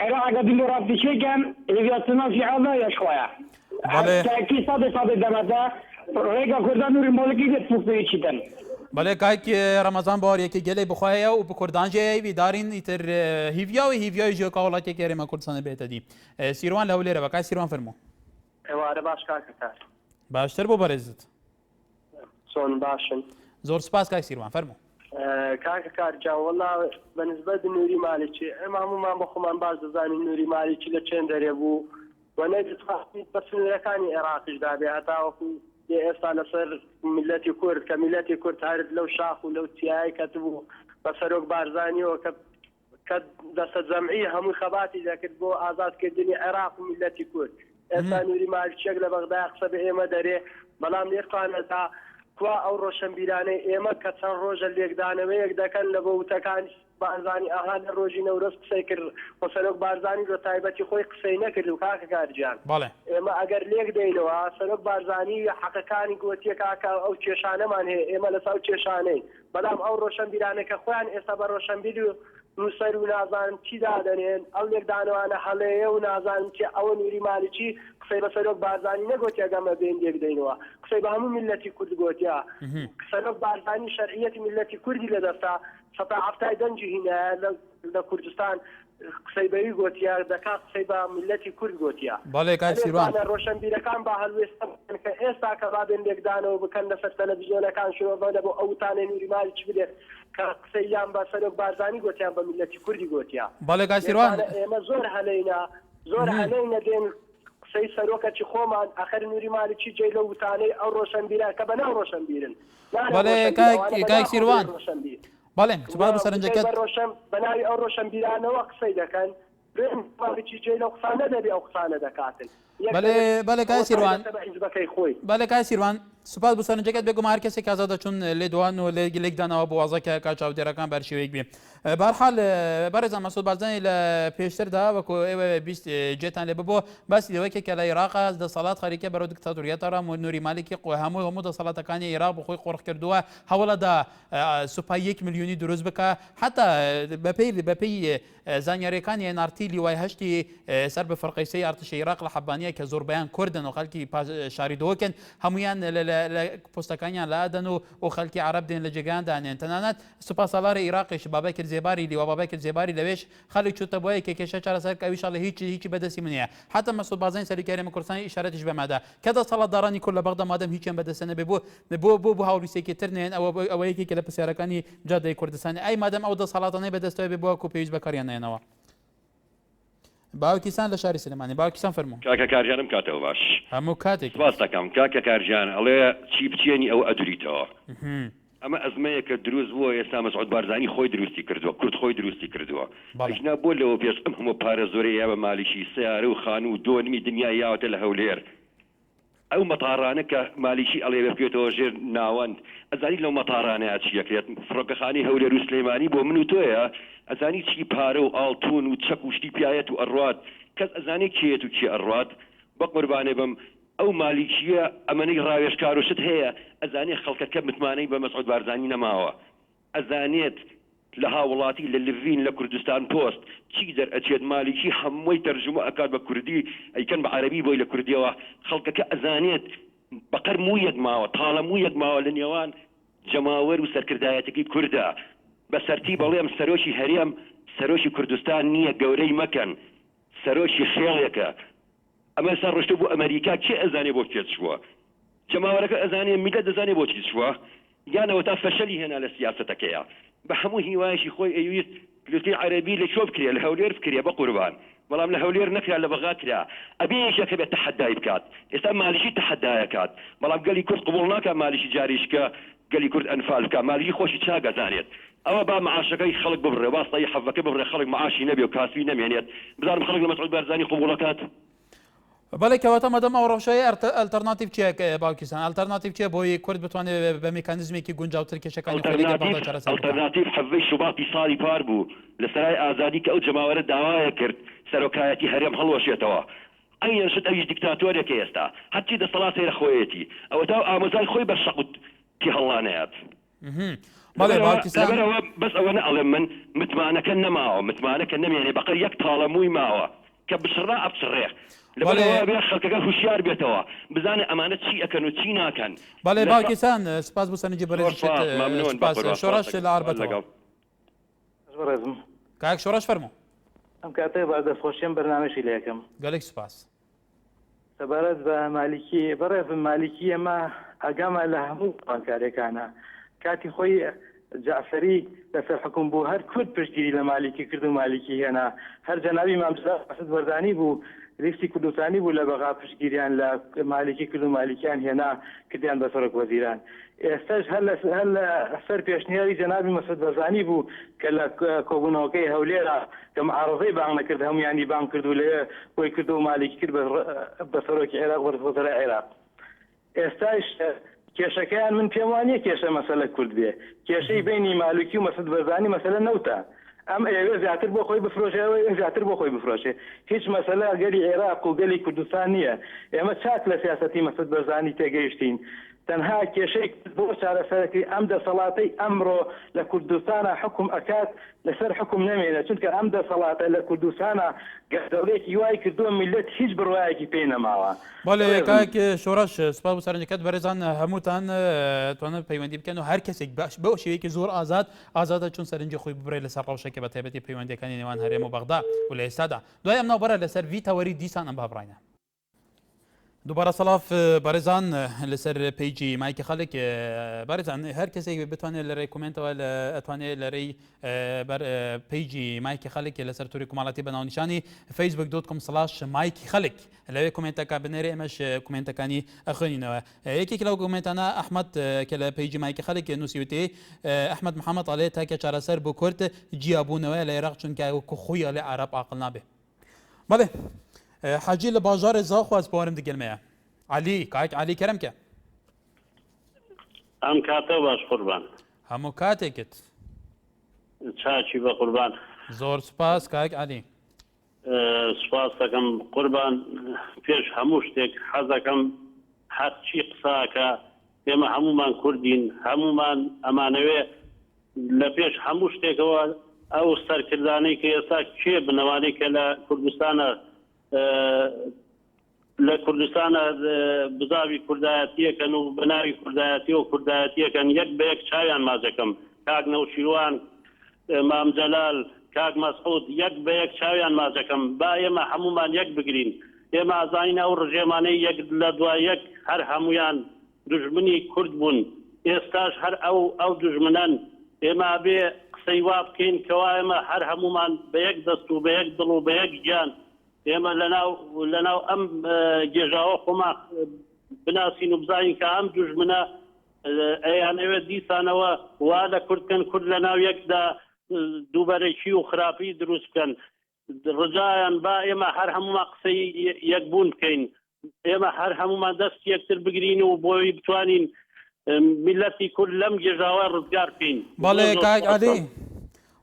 عراق قد مرافق شيكن يبيتنا في عضا يا شويه تاكيد صاد دمتا ريغا كردان نور مالكي تفوقي چيدن بله که رمضان بار یکی گله بخواهی و بکردان جایی وی دارین ایتر هیویای جو کاولاتی که ریم کردستان بهتدی سیروان لهولی رو بکای سیروان فرمو اواره باش کار باشتر بو برزت سون باشن زور سپاس کای سیروان فرمو کار جان والله بالنسبه لنوري مالكي ما بخومان باز زاني نوري مالكي لچن دري بو ونجد خاصني بسنلكاني عراقي دابي عطاو ئێستا لەسەر ملەتی کورد کە میلەتی کورد هەرد لەو شاخ و لەو تیایی کەتبوو بە سەرۆک بارزانیەوە کە دەستە جەمعی هەمووی خەباتی دەکرد بۆ ئازادکردنی عێراق و میلەتی کورد ئێستا نووری مالکیەک لە بەغدا قسە بە ئێمە دەرێ بەڵام لێقانەتا کوا ئەو ڕۆشنبیرانەی ئێمە کە چەند ڕۆژە لێکدانەوەیەک دەکەن لە بە وتەکانی بارزانی ئاها لە ڕۆژی نەورۆز قسەی کرد بۆ سەرۆک بارزانی لە تایبەتی خۆی قسەی نەکرد و کاکە کارجیان ئێمە ئەگەر لێک دەینەوە سەرۆک بارزانی حەقەکانی گوتیە کاکە ئەو کێشانەمان هەیە ئێمە لەسەر کێشانەی بەڵام ئەو ڕۆشنبیرانەکە خۆیان ئێستا بە ڕۆشنبیر و نووسەر و نازانم چی دادەنێن ئەو لێکدانەوانە هەڵەیە و نازانم چی ئەوە نووری مالکی قسەی بە سەرۆک بارزانی نەگوتیە گەمە بێن لێک دەینەوە قسەی بە هەموو میلەتی کورد گوتیە سەرۆک بارزانی شەرعیەتی میلەتی کوردی لەدەستا سەتا هەفتای دەنجی هینایە لە کوردستان قسەی بەوی گوتیە دەکات قسەی بە میلەتی کورد گوتیە بەڵێ کای سیروان ڕۆشنبیرەکان با هەڵوێستن کە ئێستا کە بابێن لێکدانەوە بکەن لەسەر تەلەڤیزیۆنەکان شۆڤە بۆ ئەوتانێ نووری مالکی بدێت کە قسەی یان بە سەرۆک بارزانی گوتیان بە میلەتی کوردی گوتیە بەڵێ کای سیروان ئێمە زۆر هەلەینە دێن قسەی سەرۆکەکی خۆمان ئەخەر نووری مالکی جێ لە وتانەی ئەو ڕۆشنبیران کە بەناو ڕۆشنبیرن بەڵێ کای سیروان بەڵێ سوپاس بۆ سەرنجەکەت بەناوی ئەو ڕۆشنبیرانەوە قسەی دەکەن مالکی جێ لەو قسانە دەبێ ئەو قسانە دەکاتن بەڵێ کای سیروان بەڵێ کای سیروان سوپاس بۆ سەرنجەکەت بێگوم هەر کەسێک ئازاد دەچون لێدوان و لێکدانەوە بۆ وازەکە کا چاودێرەکان بەرشێوەیەک بێ بەرحال بەڕێزان مەسعود بارزانی لە پێشتردا وەکو ئێوە بیست جێتان لێ ببووە باسی لەوەیەکە کە لە عێراق دەسەڵات خەریکە بەرەو دیکتاتۆریەتەوە نووری مالکی هەموو دەسەڵاتەکانی عێراق بۆ خۆی قۆڕخ کردووە هەوڵەدا سوپای 1 میلیۆنی دروست بکە حتا بەپێی زانیاریەکانی NRT لیوای هەشتی سەر بە فەرقەیسەی ئارتشی عێراق لە حەبانیە کە زۆربەیان کوردن و خەڵکی شاریدەوەکەن هەمویان لە پۆستەکانیان لادەن و خەڵکی عەرەب دێن لە جێگان دانێن تەنانەت سوپاسەڵاری عێراقیش بابەکر زێباری لیوا بابەکر زێباری لەوێش خەڵک چوتە بۆیە کە کێشە چارەسەر ئەویش لە هیچی بەدەستی منەیە حتا مەسعود بارزانی سەرکاری کوردستانی ئیشارەتیش بەمادا کە دەسەڵاتدارانی کورد لە بەغدا مادەم هیچیان بەدەستە نەبێ بۆ هاوڵویستێکی تر نێن ئەوە یەکێکە لە پرسیارەکانی جادەی کوردستانی ئەی مادەم ئەو دەسەڵاتانەی بەدەستەوە بێ بۆ پێویست بەکاریان نێنەوە باوکیسان لە شاری سلێمانی باوکیسان فەرموو کاکە کارژانم کاتەوە باش هەموو کاتێک سپاس دەکەم کاکە کارژان ئەڵێ چی بچێنی ئەو ئەدوریتەوە ئەمە ئەزمەیە کە دروست بووە ئێستا مەسعود بارزانی خۆی دروستی کردووە کورد خۆی دروستی کردووە ئەینا بۆ لەوە پێش ئەم هەموو پارە زۆرەی یا بە مالیشی سیارە و خان و دۆنمی دنیای یاوەتە لە هەولێر ئەو مەتاڕانە کە مالیشی ئەڵێ بکوێتەوە ژێر ناوەند ئەزانی لەو مەتاڕانەیە چیەکرێت فڕۆکەخانی هەولێر و سلێمانی بۆ من و تۆیە ئەزانی چی پارە و ئاڵتون و چەک و شتی پیاەت و ئەڕوات کەس ئەزانێ کێت و چی ئەڕوات بە قوربانێ بم ئەو مالیکیە ئەمەنەی ڕاوێژکار و شت هەیە ئەزانێت خەڵکەکە متمانەی بە مەسعود بارزانی نەماوە ئەزانێت لە هاوڵاتی لە لڤین لە کوردستان پۆست چی دەرئەچێت مالیکی هەمووی تەرجمە ئەکات بە کوردی ئەیکەن بە عەرەبی بۆی لە کوردیەوە خەڵکەکە ئەزانێت بەقەر موویەک ماوە تاڵە موویەک ماوە لە نێوان جەماوەر و سەرکردایەتەکەی کووردا بە سەرتی بەڵێم سەرۆکی هەرێم سەرۆکی کوردستان نییە گەورەی مەکەن سەرۆکی خێڵێکە ئەمە سەر ڕشتە بۆ ئەمریکا کێ ئەزانێ بۆ کێت چووە جەماوەرەکە ئەزانێ میلەت دەزانێ بۆچی چووە یانەوە تا فەشەلی هێنا لە سیاسەتەکەیە بە هەموو هیوایشی خۆی ئەویست کلوتی عەرەبی لە شۆ بکرێ لە هەولێر بکرێ بە قوربان بەڵام لە هەولێر نەکرا لە بەغا کرا ئەبێ یەکێکە بێت تەحەدای بکات ئێستا مالیشی تەحەدایەکات بەڵام گەلی کورد قبوڵ ناکات مالیشی جاریشکە گەلی کورد ئەنفال بکات مالیشی خۆشی چاگەزانێت ئەوە با معاشەکەی خەڵک ببڕێ واستایی حەڤەکە ببڕێ خەڵک معاشی نەبێ و کاسبی نەمێنێت بزانم خەڵک لە مەسعود بارزانی قبوڵەکات بەڵێ کەواتە مەدەم ئەو ڕەوشەیە ئەلتەرناتیڤ چییە باوکیسان ئەلتەرناتیڤ چییە بۆی کورد بتوانێت بە میکانیزمێکی گونجاوتر کێشەکانی ئەلتەرناتیڤ حەڤەی شوباتی ساڵی پار بوو لە سەرای ئازادی کە ئەو جەماوەرە داوایە کرد سەرۆکایەتی هەرێم هەڵوەشێتەوە ئەیەن شت ئەویش دیکتاتۆرێکە ئێستا هەرچی دەسەڵات هێرە خۆیەتی ئەوە تا ئامۆزای خۆی بە شەقوتی هەڵانەیەت لەبەرەوە بەس ئەوە نەئەڵێم من متمانەکە نەماوە متمانەکە نەمێنێ بەقەر یەک تاڵەمووی ماوە کە بشڕا ئەبچڕێ لەبەرەوە بێ خەڵکەکە هوشیار بێتەوە بزانێ ئەمانە چی ئەکەن و چی ناکەن بەڵێ باوکیسان سپاس بۆ سەرنجی بەڕێزی شۆڕەش لە ئاربەتەوە کاک شۆڕەش فەرموو ئەم کاتەیە با دەستخۆشیێن بەرنامەشی لە یەکەم گەلێک سپاس سەبارەت بە مالیکی بەڕێزم مالیکی ئەمە ئەگامان لە هەموو بانکارێکانە کاتی خۆی جعفەری لەسەر حکوم بوو هەر کورد پشتگیری لە مالیکی کرد و مالیکی هێنا هەر جەنابی مامزا حەسەد وەردانی بوو ریسی کوردستانی بوو لە بەغا پشتگیریان لە مالیکی کرد و مالیکیان هێنا کردیان بە سەرۆک وەزیران ئێستاش هەر لە سەر پێشنیاری جەنابی مەسعود بەرزانی بوو کە لە کۆبوونەوەکەی هەولێرە کە معارەزەی بانگ نەکرد هەمویانی بانگ کرد و لێ بۆی کرد و مالیکی کرد بە سەرۆکی عێراق وەزیرە عێراق ئێستاش کێشەکەیان من پێم وانییە کێشە مەسەلە کورد بێ کێشەی بینی مالوکی و مەسعود بەرزانی مەسەلە نەوتە ئەم ئێوە زیاتر بۆ خۆی بفرۆشەوە زیاتر بۆ خۆی بفرۆشێ هیچ مەسەلە گەلی عێراق و گەلی کوردستان نییە ئێمە چاک لە سیاسەتی مەسعود بەرزانی تێگەیشتین تەنها کێشەی بۆ چارەسەرەکەی ئەم دەسەڵاتەی ئەمڕۆ لە کوردستانە حکم ئەکات لەسەر حکم نەمێنێت چونکە ئەم دەسەڵاتە لە کوردستانە گەردەڵێکی وای کردووە میلەت هیچ بڕوایەکی پێی نەماوە بەڵێ کاک شۆڕەش سپاس بۆ سەرنجەکەت بەڕێزان هەمووتان توانن پەیوەندی بکەن و هەر کەسێک باش بەو شێوەیەکی زۆر ئازادە چون سەرنجی خۆی ببڕێ لەسەر ڕەوشەکە بە تایبەتی پەیوەندیەکانی نێوان هەرێم و بەغدا و لە ئێستادا دوای ئەم ناوبەرە لەسەر ڤیتەوەری دیسان ئەم بابڕینە دووبارە سەڵاف بەڕێزان لەسەر پیجی مایکی خەڵک بەڕێزان هەر کەسێک بتوانێت لە ڕێی کومنتەوە ئەتوانێت لە ڕێی پیجی مایکی خەڵک لەسەر تووری کومەڵاتی بەناونیشانی facebook.com/مایکی خەڵک لەوێ کومنتەکە بنێرە ئێمەش کومنتەکانی ئەخوێنینەوە یەکێک لەو کومنتانە ئەحمەد کە لە پیجی مایکی خەڵک نووسیوتێ ئەحمەد محەممەد ئەڵێ تاکە چارەسەر بۆ کورد جیابوونەوەی لە عێراق چونکە خویە لێ عەرەب عاقڵ نابێ بەڵێ حاجی لە باژارێ زاخواز بۆوارم دگەلمەیە علی کاک علی کەرەمکە ئەم کاتە باش قوربان هەموو کاتێکت چاچی بە قوربان زۆر سپاس کاک علی سپاس دەکەم قوربان پێش هەموو شتێک حەزەکەم هەرچی قساکە ئێمە هەمومان کوردین هەمومان ئەمانەوێ لە پێش هەموو شتێکەوە ئەو سەرکردانەی کە ئێستا کێ بنەوانەی کە لە کوردستانە لە کوردستانە بزاوی کوردایەتیەکەن و بناوی کوردایەتی و کوردایەتیەکەن یەک بە یەک چاویان مازەکەم کاک نەوشیروان مام جەلال کاک مەسعود یەک بە یەک چاویان مازەکەم با ئێمە هەمومان یەک بگرین ئێمە ئازانین ئەو ڕژێمانەی یەک لە دوای یەک هەر هەمویان دژمنی کورد بوون ئێستاش هەر ئەو دژمنان ئێمە بێ قسەی وا بکەین کەوا ئێمە هەر هەمومان بە یەک دەست و بە یەک دڵ و بە یەک گیان ئێمە لەناو ئەم گێژاوە خۆما بناسین و بزانین کە ئەم دوژمنە ئەیانەوێ دیسانەوە وا لە کوردکەن کورد لە ناو یەکدا دووبەرێکی و خراپی دروست بکەن ڕجایان با ئێمە هەر هەمومان قسەی یەکبوون بکەین ئێمە هەر هەمومان دەست یەکتر بگرین و بۆی بتوانین میلەتی کورد لەم گێژاوە ڕزگار بکەین بەڵێ کاک عەلی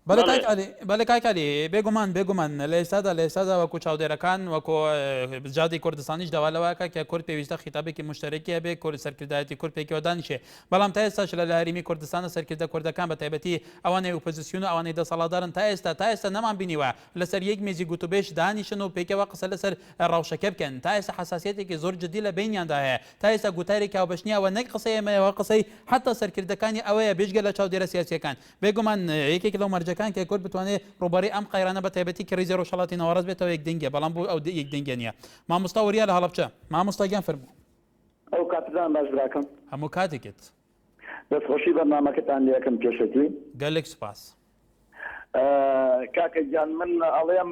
بەڵێ کاک عەلی بێگومان لە ئێستادا وەکو چاودێرەکان وەکو بجادی کوردستانیش داوا لەوەکە کە کورد پێویستە خیتابێکی مشتەرەکی هەبێ کورد سەرکردایەتی کورد پێکەوە دانیشێ بەڵام تا ئێستاش لە هەرێمی کوردستانە سەرکردە کوردەکان بە تایبەتی ئەوانەی ئۆپۆزیسیۆن و ئەوانەی دەسەڵاتدارن تا ئێستا نەمان بینیوە لەسەر یەک مێزی گوتوبێش دانیشن و پێکەوە قسە لەسەر ڕەوشەکە بکەن تا ئێستا حساسیەتێکی زۆر جدی لە بینیاندا هەیە تا ئێستا گوتارێکی هاوبەشنیەوە نەک قسەی ئێمەیەوە قسەی حتا سەرکردەکانی ئەوەیە بێژگە لە چاودێرە سیاسیەکان بێگومان یەکێک لەو مەرجەکان جیاوازەکان کە کورد بتوانێت ڕوبەری ئەم قەیرانە بە تایبەتی کە ڕێزی ڕۆژهەڵاتی ناوەڕاست بێتەوە یەک دەنگە بەڵام بۆ ئەو یەک دەنگە نییە. مامۆستا وەریا لە هەڵەبجە مامۆستا گیان فەرموو. ئەو کاتتان باش براکەم هەموو کاتێکت دەستخۆشی بەرنامەکەتان لە یەکەم پێشەتی گەلێک سوپاس. کاکە گیان من ئەڵێم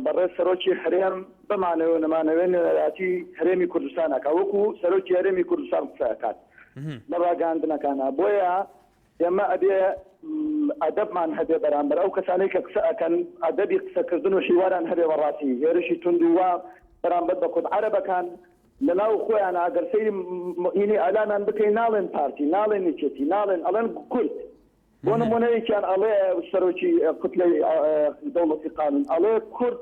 بەڕێز سەرۆکی هەرێم بمانەوە نەمانەوێن نەراتی هەرێمی کوردستانەکە وەکو سەرۆکی هەرێمی کوردستان قسەکات بە ڕاگەاندنەکانە بۆیە ئێمە ئەبێ ئەدەبمان هەبێ بەرامبەر ئەو کەسانەی کە قسە ئەکەن ئەدەبی قسەکردن و شیواران هەبێ بەڕاستی هێرشی تونند ووا بەرامبەر بە کورد عەرەبەکان لەناو خۆیان ئەگەر سەیری هینی ئەلانان بکەین ناڵێن پارتی ناڵێن نیچێتی ناڵێن ئەڵێن کورد بۆ نمونەیەکیان ئەڵێ سەرۆکی کوتلەی دەوڵەتی قانون ئەڵێ کورد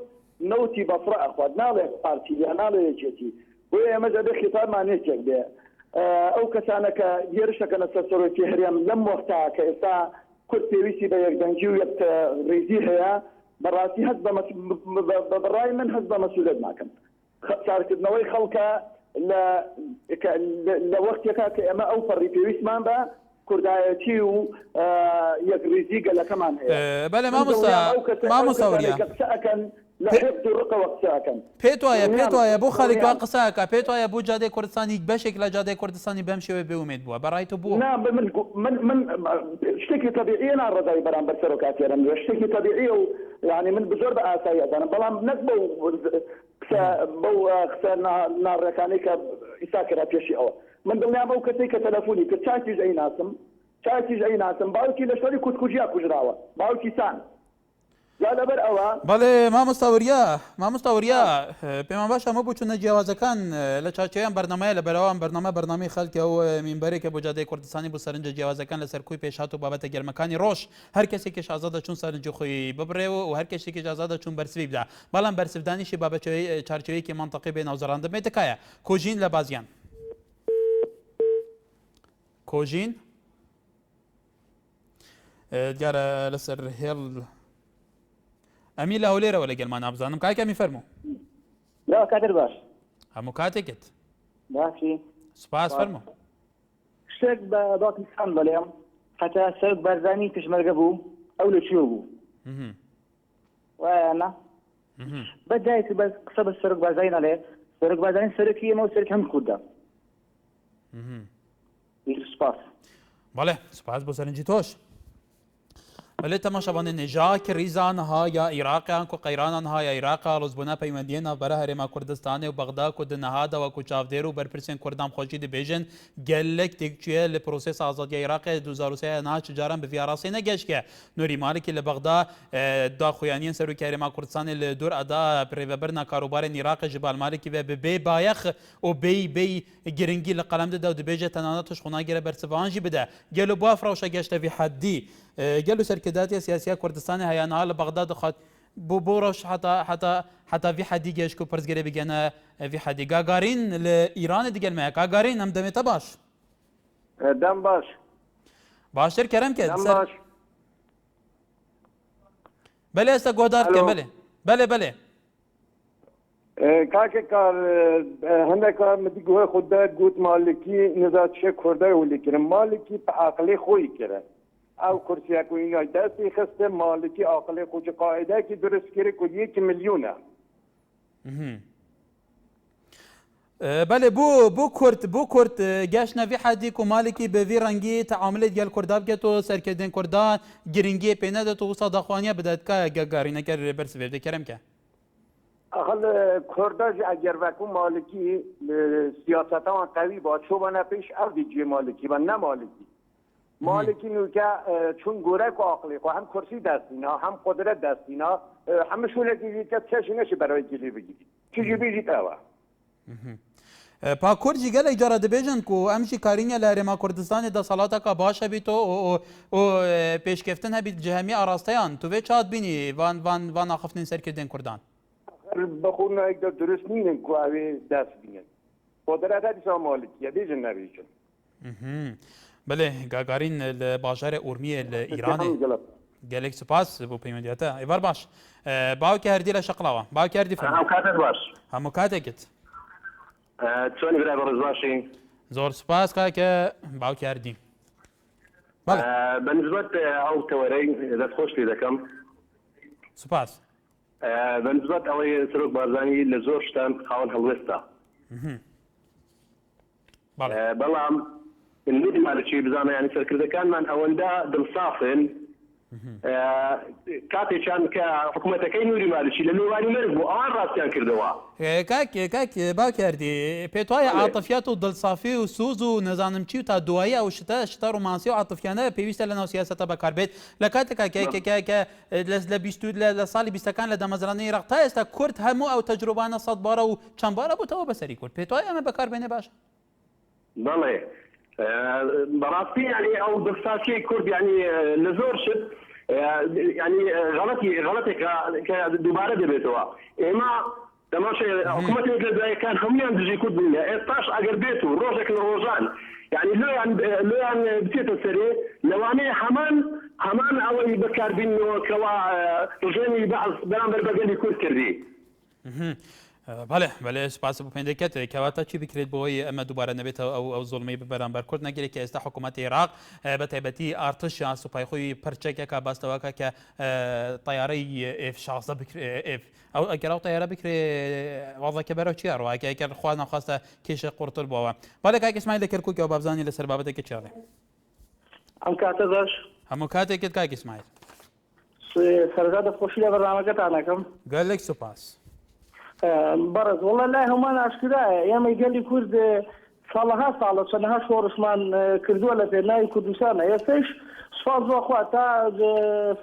نەوتی بەفڕە ئەخوات ناڵێ پارتی یا ناڵێ یەکێتی بۆیە ئێمە دەبێ خیتارمان یەکێک بێ ئەو کەسانە کە هێرشەکەنە سەر سەرۆکی هەرێم لەم وەختا کە ئێستا کورد پێویستی بە یەکدەنگی و یەک ڕێزی هەیە بەڕاستی هەست بەڕای من هەست بە مەسئولیت ناکەم سارکردنەوەی خەڵکە لە وەختێکا کە ئێمە ئەو فەڕی پێویستمان بە کوردایەتی و یەک ڕێزی گەلەکەمان هەیە. بەڵێ مامۆستا وەریا پێت وایە بۆ خەڵکیوا قسەکە پێت وایە بۆ جادەی کوردستانی بەشێک لە جادەی کوردستانی بەم شێوەیە بێومێت بووە بەڕای تۆ بووە من شتێکی تەبیعیە ناڕزایی بەرامبەر سەرۆکاتێرم شتێکی تەبیعی و یعنی من بزۆر بە ئاسایی ئەزانم بەڵام نەک بەو قسە ناڕێکانەی کە ئیسا کرا پێشی ئەوە من دڵنیام ئەو کەسەی کە تەلەفۆنی کرد چاکیش ئەیناسم باوکی لە شوەری کوردکوژیا کوژراوە باوکی سان لەبەر ئەوە بەڵێ مامۆستا وەریا پێمان باش ئەمە بوو چونە جیاوازەکان لە چاچەیان بەرنامەیە لە بەراوان بەرنامەی خەڵکی ئەو مینبەرێکە بۆ جادەی کوردستانی بۆ سەرنجە جیاوازەکان لەسەر کوی پێشهات و بابەتە گەرمەکانی ڕۆژ هەر کەسێکیش ئازادە چون سەرنجی خۆی ببڕێەوە و هەر کەسێکیش ئازادە چون بەرسوی بدا بەڵام بەرسفدانیشی بابەتەوەی چارچەوەیەکی مانتەقی بێ ناوزەڕاندن بێت تکایە کۆژین لە بازیان کۆژین دیارە لەسەر هێڵ ئەمی لە هەولێرەوە لەگەلمان نابزانم کاکەمی فەرموو کاتر باش هەموو کاتێکت باسی سوپاس فەرموو شتێک بە باکستان بەڵێم هەتا سەرک بارزانی پێشمەرگە بوو ئەو لەکوێ بوو وایە بەجایك بس قسە بە سەرک بارزانی نەڵێ سەرک بارزانی سەرکی ئێمە و سەرک هەم کوردە سپاس بەڵێ سوپاس بۆ سەرنجی تۆش بەڵێ تەماشەبانێ نێژاکی ریزانها یا عێراقیان کو قەیرانانها یا عێراقا ڕۆزبوونا پەیوەندیە ناوبەرە هەرێما کوردستانی و بەغدا کو دنەهادەوە کو چاودێر و بەرپرسێن کوردام خۆشی دەبێژن گەلێک تێکچوویە لە پرۆسێس ئازادیە عێراقی 2023 ناچ جاران بە ڤیاڕاستی نەگەشتکە نوری مالکی لە بەغدا داخویانیان سەرۆکی هەرێما کوردستانی لە دوور ئەدا پرێڤەبەرنا کاروبارێن عێراقی ji بالمالکی ve bi bê bayex û bêy giringî li qelem dide û dibêje tenane tişxunagire bersivan jî bide gelo bu afrawşa geşte vî heddî gelo serkerdatiya siyasiya Kurdistanê heyaniha li Bexda dixwat بۆ ڕۆژ حتا vî hedî geş ku pirzgirê bigene vî hedî Gagarin li Îranê digelmeye Gagarin em demê te baş dem baş baştir kerem ke belê esta godar ke belê کاکە کار هەندێک کار مدی گوێ خوددا گوت مالکی نزاتشە کوردای ولیکردن مالکی بە عقلی خۆی کرد ئەو کورسیاکوینای دەستی خستە مالکی عقلی خۆی قاعدەیەکی درست کرد و 1 میلیۆنە بەڵێ بۆ کورد گەشتە vî hedî ku malekî bi vî rengî teamilê gel Kurda biket û serkردên Kurdan giringiyê pê nedet û wisa daxwaniya bide dikaya gegarîneke bersivê vê kerem ke أخل كرداج أجر وكو مالكي سياسة قوي با شو بنا پیش أو دیجی مالكي و نه مالكي نوكا چون گورك و عقلي و هم كرسي دستينا هم قدرت دستينا هم شونه دیجی که چشنش برای جلی بگیری چجی بیجی تاوا پا کورجی گل اجاره دبیجن کو امشی کارینیا لهرما کوردستان دا سالاتکا باشه بیتو و پیشکفتن هبید جهمی آراستیان تو وی چاد بینی وان آخفتن سرکردن کردان بخورنا اگه درست نینن که اوی دست بینن قدرت هدیسا مالکیه بیجن نبیجن بله گاگارین باجار اورمیه ایرانه گلک سپاس بو پیمندیاته ایوار باش باو که هردی لشقلاوه باو که هردی فرم همکاتت باش همکاتت چونی برای برز باشی زور سپاس که باو که هردی بەنسبەت ئەو تەوەرەی دەستخۆش پێ دەکەم سوپاس بەنسبەت ئەوەی سەرۆک بارزانانی لە زۆر شتان خاوەن هەڵوێستا بەڵام نوری مالکی بزانە ینی سەرکردەکانمان ئەوەندە دڵسافن کاتێکیان کە حکوومەتەکەی نوری مالکی لە میوانی مرگ بوو ئەوان ڕاستیان کردەوە کاک باکردی پێت وایە عاتفیات و دڵسافی و سوز و نەزانم چی و تا دوایی ئەو شتە ڕۆمانسی و عاتفیانە پێویستە لەناو سیاسەتە بەکاربێت لە کاتێکا لە ساڵی 20ەکان لە دەمەزرانی عێراق تا ئێستا کورد هەموو ئەو تەجروبانە 100 بارە و چەند بارە بووتەوە بەسەری کورد پێت وایە ئەمە بەکاربێنێ باشە بەڵێ بەڕاستی ینی ئەو دڵسافیەی کورد ینی لە زۆر شت ینی غەڵەتێکە دووبارە دەبێتەوە ئێمە تەماشای حکوومەتێک لە دوایەکان هەمویان دژی کورد بووینە ئێستاش ئەگەر بێت و ڕۆژێک لە ڕۆژان ینی لۆیان بچێتە سەرێ لەوانەیە هەمان ئەوەی بەکاربینەوە کەوا ڕژێنی بەعز بەرامبەر بەگەلی کورد کردی بەڵێ سپاس بۆ پێندەکەت کەواتە چی بکرێت بۆەوەی ئەمە دووبارە نەبێتەوە ئەو زۆڵمەی بەرامبەر کورد نەگرێت کە ئێستا حکوومەتی عێراق بە تایبەتی ئارتش یان سوپای خۆی پەرچێکێکە باستەوەکە کە تەیارەی F-16 ئەو ئەگەر ئەو تەیارە بکرێ وەڵەکە بەرەو چیە ڕواکە خوا نەخواستە کێشە قورتر بووەوە بەڵێ کاک ئیسماعیل لە کەرکووکەوە بابزانانی لەسەر بابەتێکە چێڵێ ئەم کاتە باش هەموو کاتێکت کاک ئیسماعیل سەردا دەخۆشی لە بەرنامەکەتان ئەەکەم گەلێک سوپاس بەڕێز وڵە لای هەمان ئاشکرایە ئێمە گەلی کورد ساڵەها ساڵە چەندەها شۆڕشمان کردووە لە پێناوی کوردستانە ئێستش سوپاس بۆخوا تا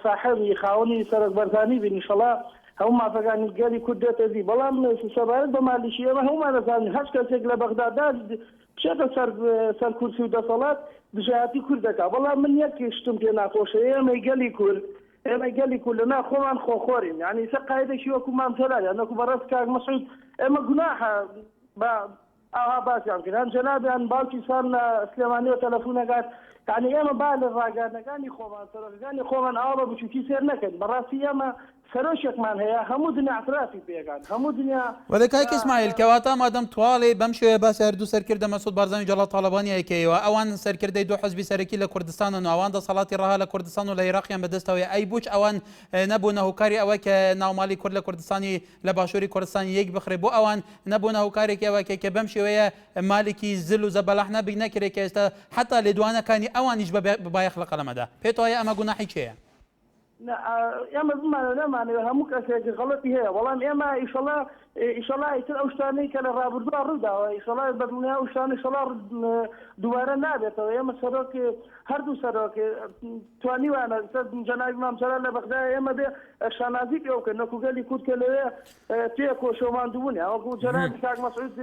ساحەبی خاوەنی سەرک بەرزانی بین ئینشەڵا هەموو مافەکانی گەلی کورد دێتە دی بەڵام سەبارەت بە مالیشی ئێمە هەمومان دەزانین هەر کەسێک لە بەغدادا بچێتە سەر کورسی و دەسەڵات دژایەتی کورد دەکات بەڵام من یەک شتم پێ ناخۆشە ئێمە گەلی کورد ئێمە گەلی کورد لەنا خۆمان خۆخۆرین یعنی سەر قایدێکی وەکو مامتەلال یانەکو بەڕێز کاک مەسعود ئێمە گوناحە بە ئاها باسییان کرد هەم جەنابیان باوکی سان سلێمانی و تەلەفۆنەکات یعنی ئێمە با لە ڕاگەانەکانی خۆمان سەرۆکەکانی خۆمان ئاوا بە بچووکی سێر نەکەن بەڕاستی ئێمە سەرۆشێکمان هەیە هەموو دنیا اعترافی پێکات هەموو دنیا وەلێ کاک ئیسماعیل کەواتە مادەم تواڵێ بەم شێوەیە باسی هەردوو سەرکردە مەسعود بارزانی و جەڵال تاڵەبانی ئەیکەیەوە ئەوان سەرکردەی دوو حزبی سەرەکی لە کوردستانن و ئەوان دەسەڵاتی ڕەها لە کوردستان و لە عێراقیان بەدەستەوەی ئەی بوچ ئەوان نەبوونە هۆکاری ئەوە کە ناوماڵی کورد لە کوردستانی لە باشووری کوردستانی یەک بخرێ بۆ ئەوان نەبوونە هۆکارێکی ئەوە کە بەم شێوەیە مالێکی زل و زەبەلاح نەبی نەکرێت کە ئێستا حتا لێدوانەکانی ئەوانیش بەبایەخ لە قەلەمەدا پێت وایە ئەمە گوناحی کێیە ئێمە بمانە نەمانەوە هەموو کەسێکی غەڵەتی هەیە بەڵام ئێمە ئیشەڵا ئیتر ئەو شتانەی کە لە ڕابردووە ڕووداوە ئیشەڵا بەدڵنیا ئەو شتانە ئیشەڵا دووبارە نابێتەوە ئێمە سەرۆک هەردوو سەرۆک توانیوانە جەنابی مامچەلال لە بەغداد ئێمە بێ شانازی پێ بکەن نەکو گەلی کورد کە لەوێ تێ کۆشەماندوبوونی وەکو جەنابی کاک مەسعود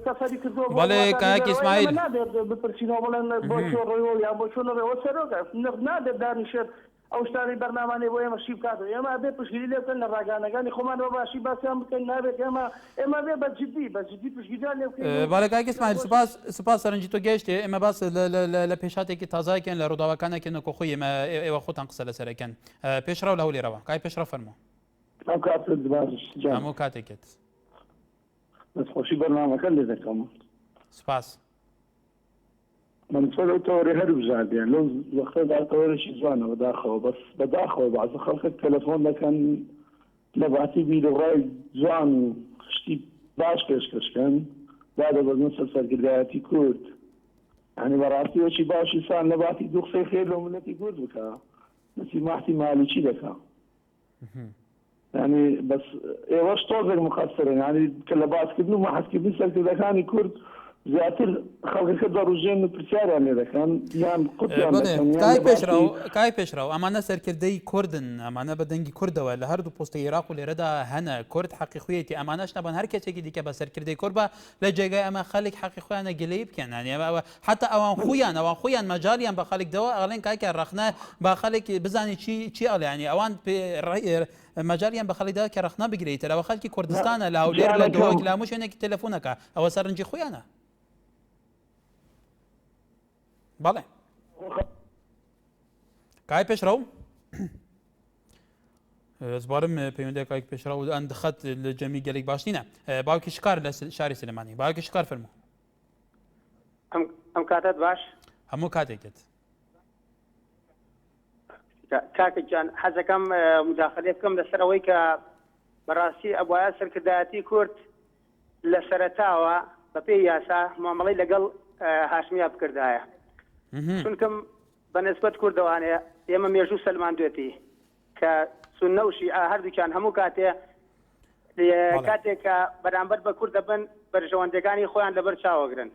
سەفەری کردووە بەڵێ کاک ئیسماعیل نابێت بپرسینەوە بڵێن بۆ چۆ ڕێوە یان بۆ چۆن ڕێوە سەرۆکە نابێت دانیشێت ئەو شتانی بەرنامانەی بۆ ئێمە شی بکاتەوە ئێمە بێ پشگیری لێ بکەن لە ڕاگانەکانی خۆمان بە باشی باسییان بکەن نابێت ئێمە بێ بەجددی پشگیریان لێ بکەین بەڵێ کاک ئیسماعیل سوپاس سەرنجی تۆ گەیشتێ ئێمە باس لە پێشاتێکی تازایکەن لە ڕووداوەکانێکی نەکۆخۆی ئێوە خۆتان قسە لەسەرەکەن پێشڕەو لە هەولێرەوە کای پێشڕە فەرموو هەموو کاتێکت دەستخۆشی بەرنامەکە لێ دەکەم سپاس من فەرەو تەوەری هەر بژاردیان لەو وەختەدا تەوەرێکی جوانەوە داخەوە بەس بەداخەوە بەعزە خەڵکە تەلەفۆن دەکەن لە باتی بیرڕای جوان و خشتی باش پێشکەشکەن با دەبەزن سەرگردایەتی کورد یعنی بەڕاستی وەکی باشی سان لە باتی دوو قسەی خێر لە ملەتی کورد بکە مەسی ماحتی مالیکی دەکا يعني بس ئێوەش تۆزێک مقصرن يعني کە لە باسکردن و مەحەزکردنی سەرکردەکانی کورد زیاتر خەڵکەکە دەڕوژێن و پرسیاریان لێ دەکەن یان کای پێشراو ئەمانە سەرکردەی کوردن ئەمانە بە دەنگی کوردەوە لە هەردوو پۆستە عێراق و لێرەدا هەنە کورد حەقی خوێتی ئەمانەش نەبن هەر کەسێکی دیکە بە سەرکردەی کورد بە لە جێگای ئەمە خەڵک حەقی خۆیانە گلەی بکەن ئەوە حتا ئەوان خۆیان مەجالیان بە خەڵکدەوە ئەڵێن کاکە ڕەخنە با خەڵک بزانی چی ئەڵێ ئەوان مەجالیان بە خەڵکدا کە ڕەخنە بگرێتەوە ئەوە خەڵکی کوردستانە لە هەولێر لە دۆک لە هەموو شوێنێکی تەلەفۆنەکە ئەوە سەرنجی خۆیانە بەڵێ کای پێشڕەو زبارم پەیوەندی کاک پێشڕەو ئەن دخەت لە جەمی گەلێک باش نینە باوکی شکار لە شاری سلێمانی باوکی شکار فەرموو ئەم کاتت باش هەموو کاتێکت کاکەجان حەزەکەم مداخلێ بکەم لەسەرەوەی کە بەڕاستی ئەبوایە سەرکردایەتی کورد لە سەرەتاوە بە پێی یاسا مامەڵەی لەگەڵ هاشمیا بکردایە چونکەم بە نسبەت کوردەوانەیە ئێمە مێژوو سەلماندوێتی کە سوننە و شیعە هەردووکیان هەموو کاتێک کە بەرامبەر بە کورد دەبن بەرژەوەندەکانی خۆیان لەبەر چاوەگرن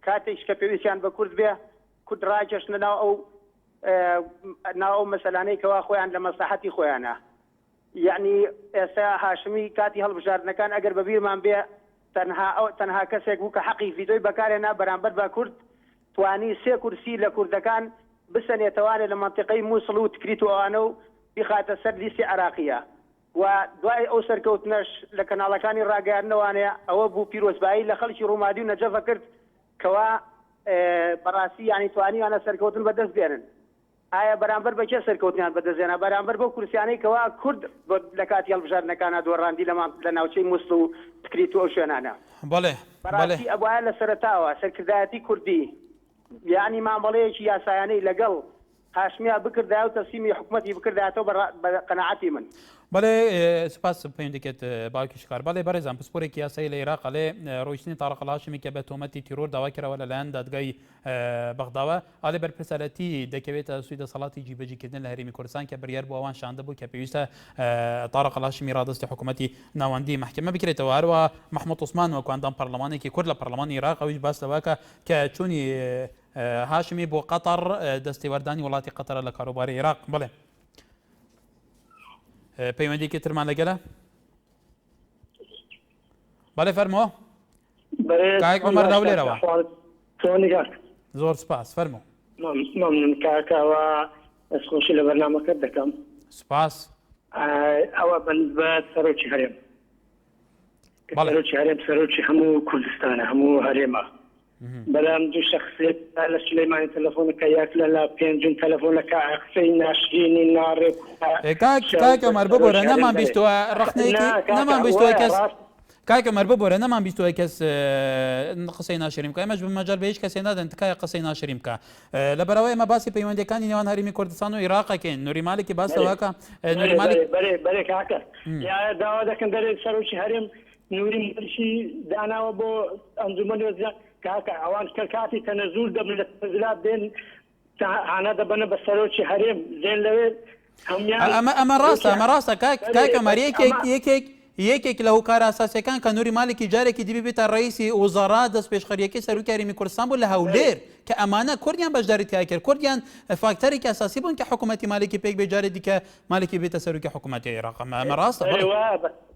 کاتێک کە پێویستیان بە کورد بێ کورد ڕاکێشنە ناو ئەو مەسەلانەی کەوا خۆیان لە مەسلحەتی خۆیانە یعنی ئێستا هاشمی کاتی هەڵبژاردنەکان ئەگەر بەبیرمان بێ تەنها کەسێک بوو کە حەقی ڤیدۆی بەکارێنا بەرامبەر بە کورد توانی 3 کورسی لە کوردەکان بسەنێتەوانێ لە منطقەی مووسڵ و تکریت و ئەوانە و بخاتە سەر لیستی عراقیە و دوای ئەو سەرکەوتنەش لە کەناڵەکانی ڕاگەیاندنەوانەیە ئەوە بوو پیرۆزبایی لە خەڵکی ڕوومادی و نەجەفە کرد کەوا بەڕاستی یانی توانیانە سەرکەوتن بەدەست بێنن ئایا بەرامبەر بە کێ سەرکەوتنیان بەدەستێنە بەرامبەر بۆ کورسیانەی کەوا کورد لە کاتی هەڵبژاردنەکانە دۆڕاندی لە ناوچەی مووسڵ و تکریت و ئەو شوێنانە بەڕاستی ئەوایە لە سەرەتاوە سەرکردایەتی کوردی یعنی مامەڵەیەکی یاسایانەی لەگەڵ هاشمیا بکردایە و تەسلیمی حکوومەتی بکردایەتەوە بە قەناعەتی من بەڵێ سپاس پەیوەندیکێت باوکی شکار بەڵێ بەڕێزان پسپۆرێکی یاسایی لە عێراق ئەڵێ ڕۆیشتنی تاڕق الهاشمی کە بە تۆمەتی تیرۆر داوا کراوە لەلایەن دادگای بەغداوە ئەڵێ بەرپرسەرەتی دەکەوێتە سوی دەسەڵاتی جیبەجیکردن لە هەرێمی کوردستان کە بڕیار بۆ ئەوان شاندە بوو کە پێویستە تاڕق الهاشمی ڕادستی حکوومەتی ناوەندی محکمە بکرێتەوە هەروە محمود عوسمان وەکو ئەندام پەرلەمانێکی کورد لە پەرلەمانی عێراق ئەویش باس لەوەکە کە چوونی هاشمی بۆ قەتەر دەستێوەردانی وڵاتی قەتەرە لە کاروباری عێراق بڵێ پەیوەندێکی ترمان لەگەلە بەڵێ فەرمۆ کاک عومەر لەو لێرەوە زۆر سپاس فەرمۆ ممنون کاکەوە دەستخۆشی لە بەرنامەکەت دەکەم سپاس ئەوە بەنسبەت سەرۆکی هەرێم سەرۆکی هەرێم سەرۆکی هەموو کوردستانە هەموو هەرێمە بەلام دوو شخصێت لە سلەیمانی تەلەفۆنەکە یەک لە پێنجم تەلەفۆنەکە قسەی ناشرینی ناڕێک کاک عومەر ببۆرە نەمان بیستووە ڕەخنەیەکی نەمان بیستووە کەس کاک عومەر ببۆرە نەمان بیستووە کەس قسەی ناشرین بکە ئێمەش بمەجال بە هیچ کەسێ نادەن تکایە قسەی ناشرین بکە لەبەرەوەی ئێمە باسی پەیوەندیەکانی نێوان هەرێمی کوردستان و عێراقەکەین نووری مالکی باس لەوەکە نووری مالک بەرێ کاکە داوا دەکەن دەرێ سەرۆکی هەرێم نووری مالکی داناوە بۆ ئەنجومەن وەزیران کاکە ئەوان کاتی تەنەزول دەبن لە تەنەزولات دێن هانە دەبنە بە سەرۆکی هەرێم دێن لەوێ ئەمە ڕاستە کاک عومەر یەکێک لە هۆکارە ئاساسیەکان کە نووری مالکی جارێکی دیبی بێتە ڕئیسی وزارا دەست پێشخەریەکەی سەرۆکی هەرێمی کوردستان بوو لە هەولێر کە ئەمانە کوردیان بەشداری تیا کرد کوردیان فاکتەرێکی ئاساسی بوون کە حکوومەتی مالکی پێک بێ جارێ دیکە مالکی بێتە سەرۆکی حکوومەتی عێراق ئەمە ڕاستە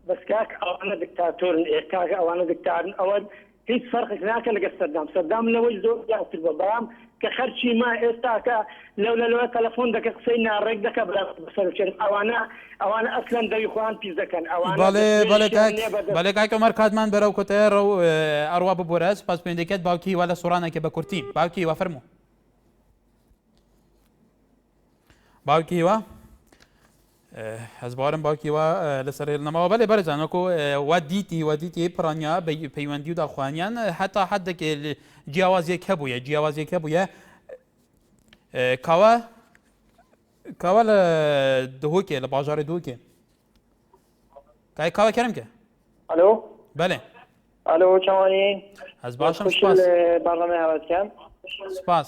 بەس کاک ئەوانە دیکتاتۆرن کاک ئەوانە دیکتاتۆرن ئەوە هیچ فەرقێک ناکە لەگە سەردام لەوەی زۆر زیاتر بە بەڵام کە خەرچی ما ئێستاکە لەوە تەلەفۆن دەکە قسەی ناڕێک دەکە بەسەرچێن ئەوانە ئەسلەن دەوی خۆیان پیس دەکەن بەڵێ کاک عومەر کاتمان بەرەو کۆتایە ڕەو ئەڕوا ببۆرە سپاس پێوەندیکەت باوکی وا لە سوڕانێکە بە کورتی باوکی وا فەرموو باوکی وا هەزبارم باوکیوە لەسەر نەماوە بەێ بەرزانەکۆ وا دیتی پرانیا پەیوەندی و داخوانیان حتا حدێک جیاوازیەک هەبووە کاوە لە دهۆکێ لە باژارێ دووکێ کاوە کەرمکە ئەلۆ بەێ ئەلۆ چاوانی هەز باشم سپاس بەڵەمە هاوەتکەم سپاس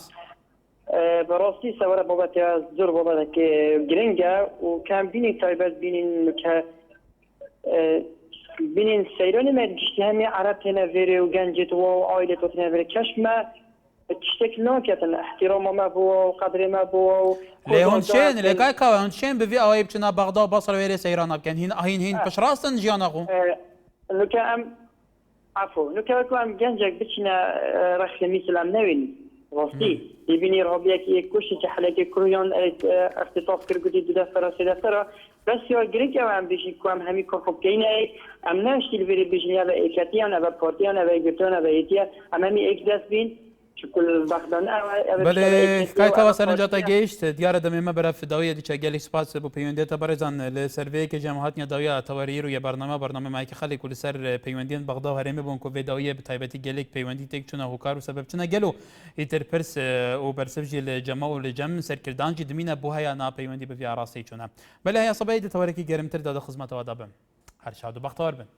بەڕاستی سەوەرە بابەتە زۆر بابەتێکی گرنگە و کام بینی تایبەت بینین کە بینین سەیرۆنی مەرگشتی هەمی عەرەب تێنەڤێرێ و گەنجێتەوە و ئایلێتەوە تێنەڤێرێ کەشمە تشتێک ناکەتن احتیرامەمە بووە و قەدرێمە بووە و لێهۆنشێن لێکای کاوە هەنشێن بڤێ ئەوەی بچنە بەغدا و بەسڕ وێرێ سەیرانە بکەن هین پشڕاستن ژیانەخۆ نوکە ئەم عفو نوکەوەکو ئەم گەنجێک بچینە ڕەخێمی سلام نەوێنی ڕاستی دیبینی ڕۆبیەکی کوشتی کە حەلەکی کوڕیان اختطاف کرد گوتی دو دەفتەرە سێ دەفتەرە بەسیار گرنگەوە ئەم بێژی کوام هەمی کۆخۆبکەینە ئەم ناشتی لەوێرە بێژنیا بە ئێکەتیان بە پۆرتیان بە گرتۆنە بە ئێتیە ئەم هەمی ئێک دەست بین شكل بخدان بله کایتەوە سەرنجاتە گەیشت دیارە دەمێمە بەرە فداویە دیچە گەلی سپاس بۆ پەیوەندێتە بەڕێزان لە سەرڤەیەکە جەماهاتنیە داویە تەوەری ڕوویە بەرنامەمایکی خەڵێک و لەسەر پەیوەندیان بەغدا و هەرێمە بوون کۆڤێداویە بەتایبەتی گەلێک پەیوەندی تێک چوونە هۆکار و سەبەب چنە گەل و ئیتر پرس و بەرسەفژی لە جەمە و لە جەم سەرکردانجی دمینە بۆ هەیە ناپەیوەندی بە ڤیاڕاستی چوونە بەلە هەیە سەبەی دەتەوەرەکی گەرمتر دادا خزمەتەوە دەبم هەر شاد و بەختەوەر بن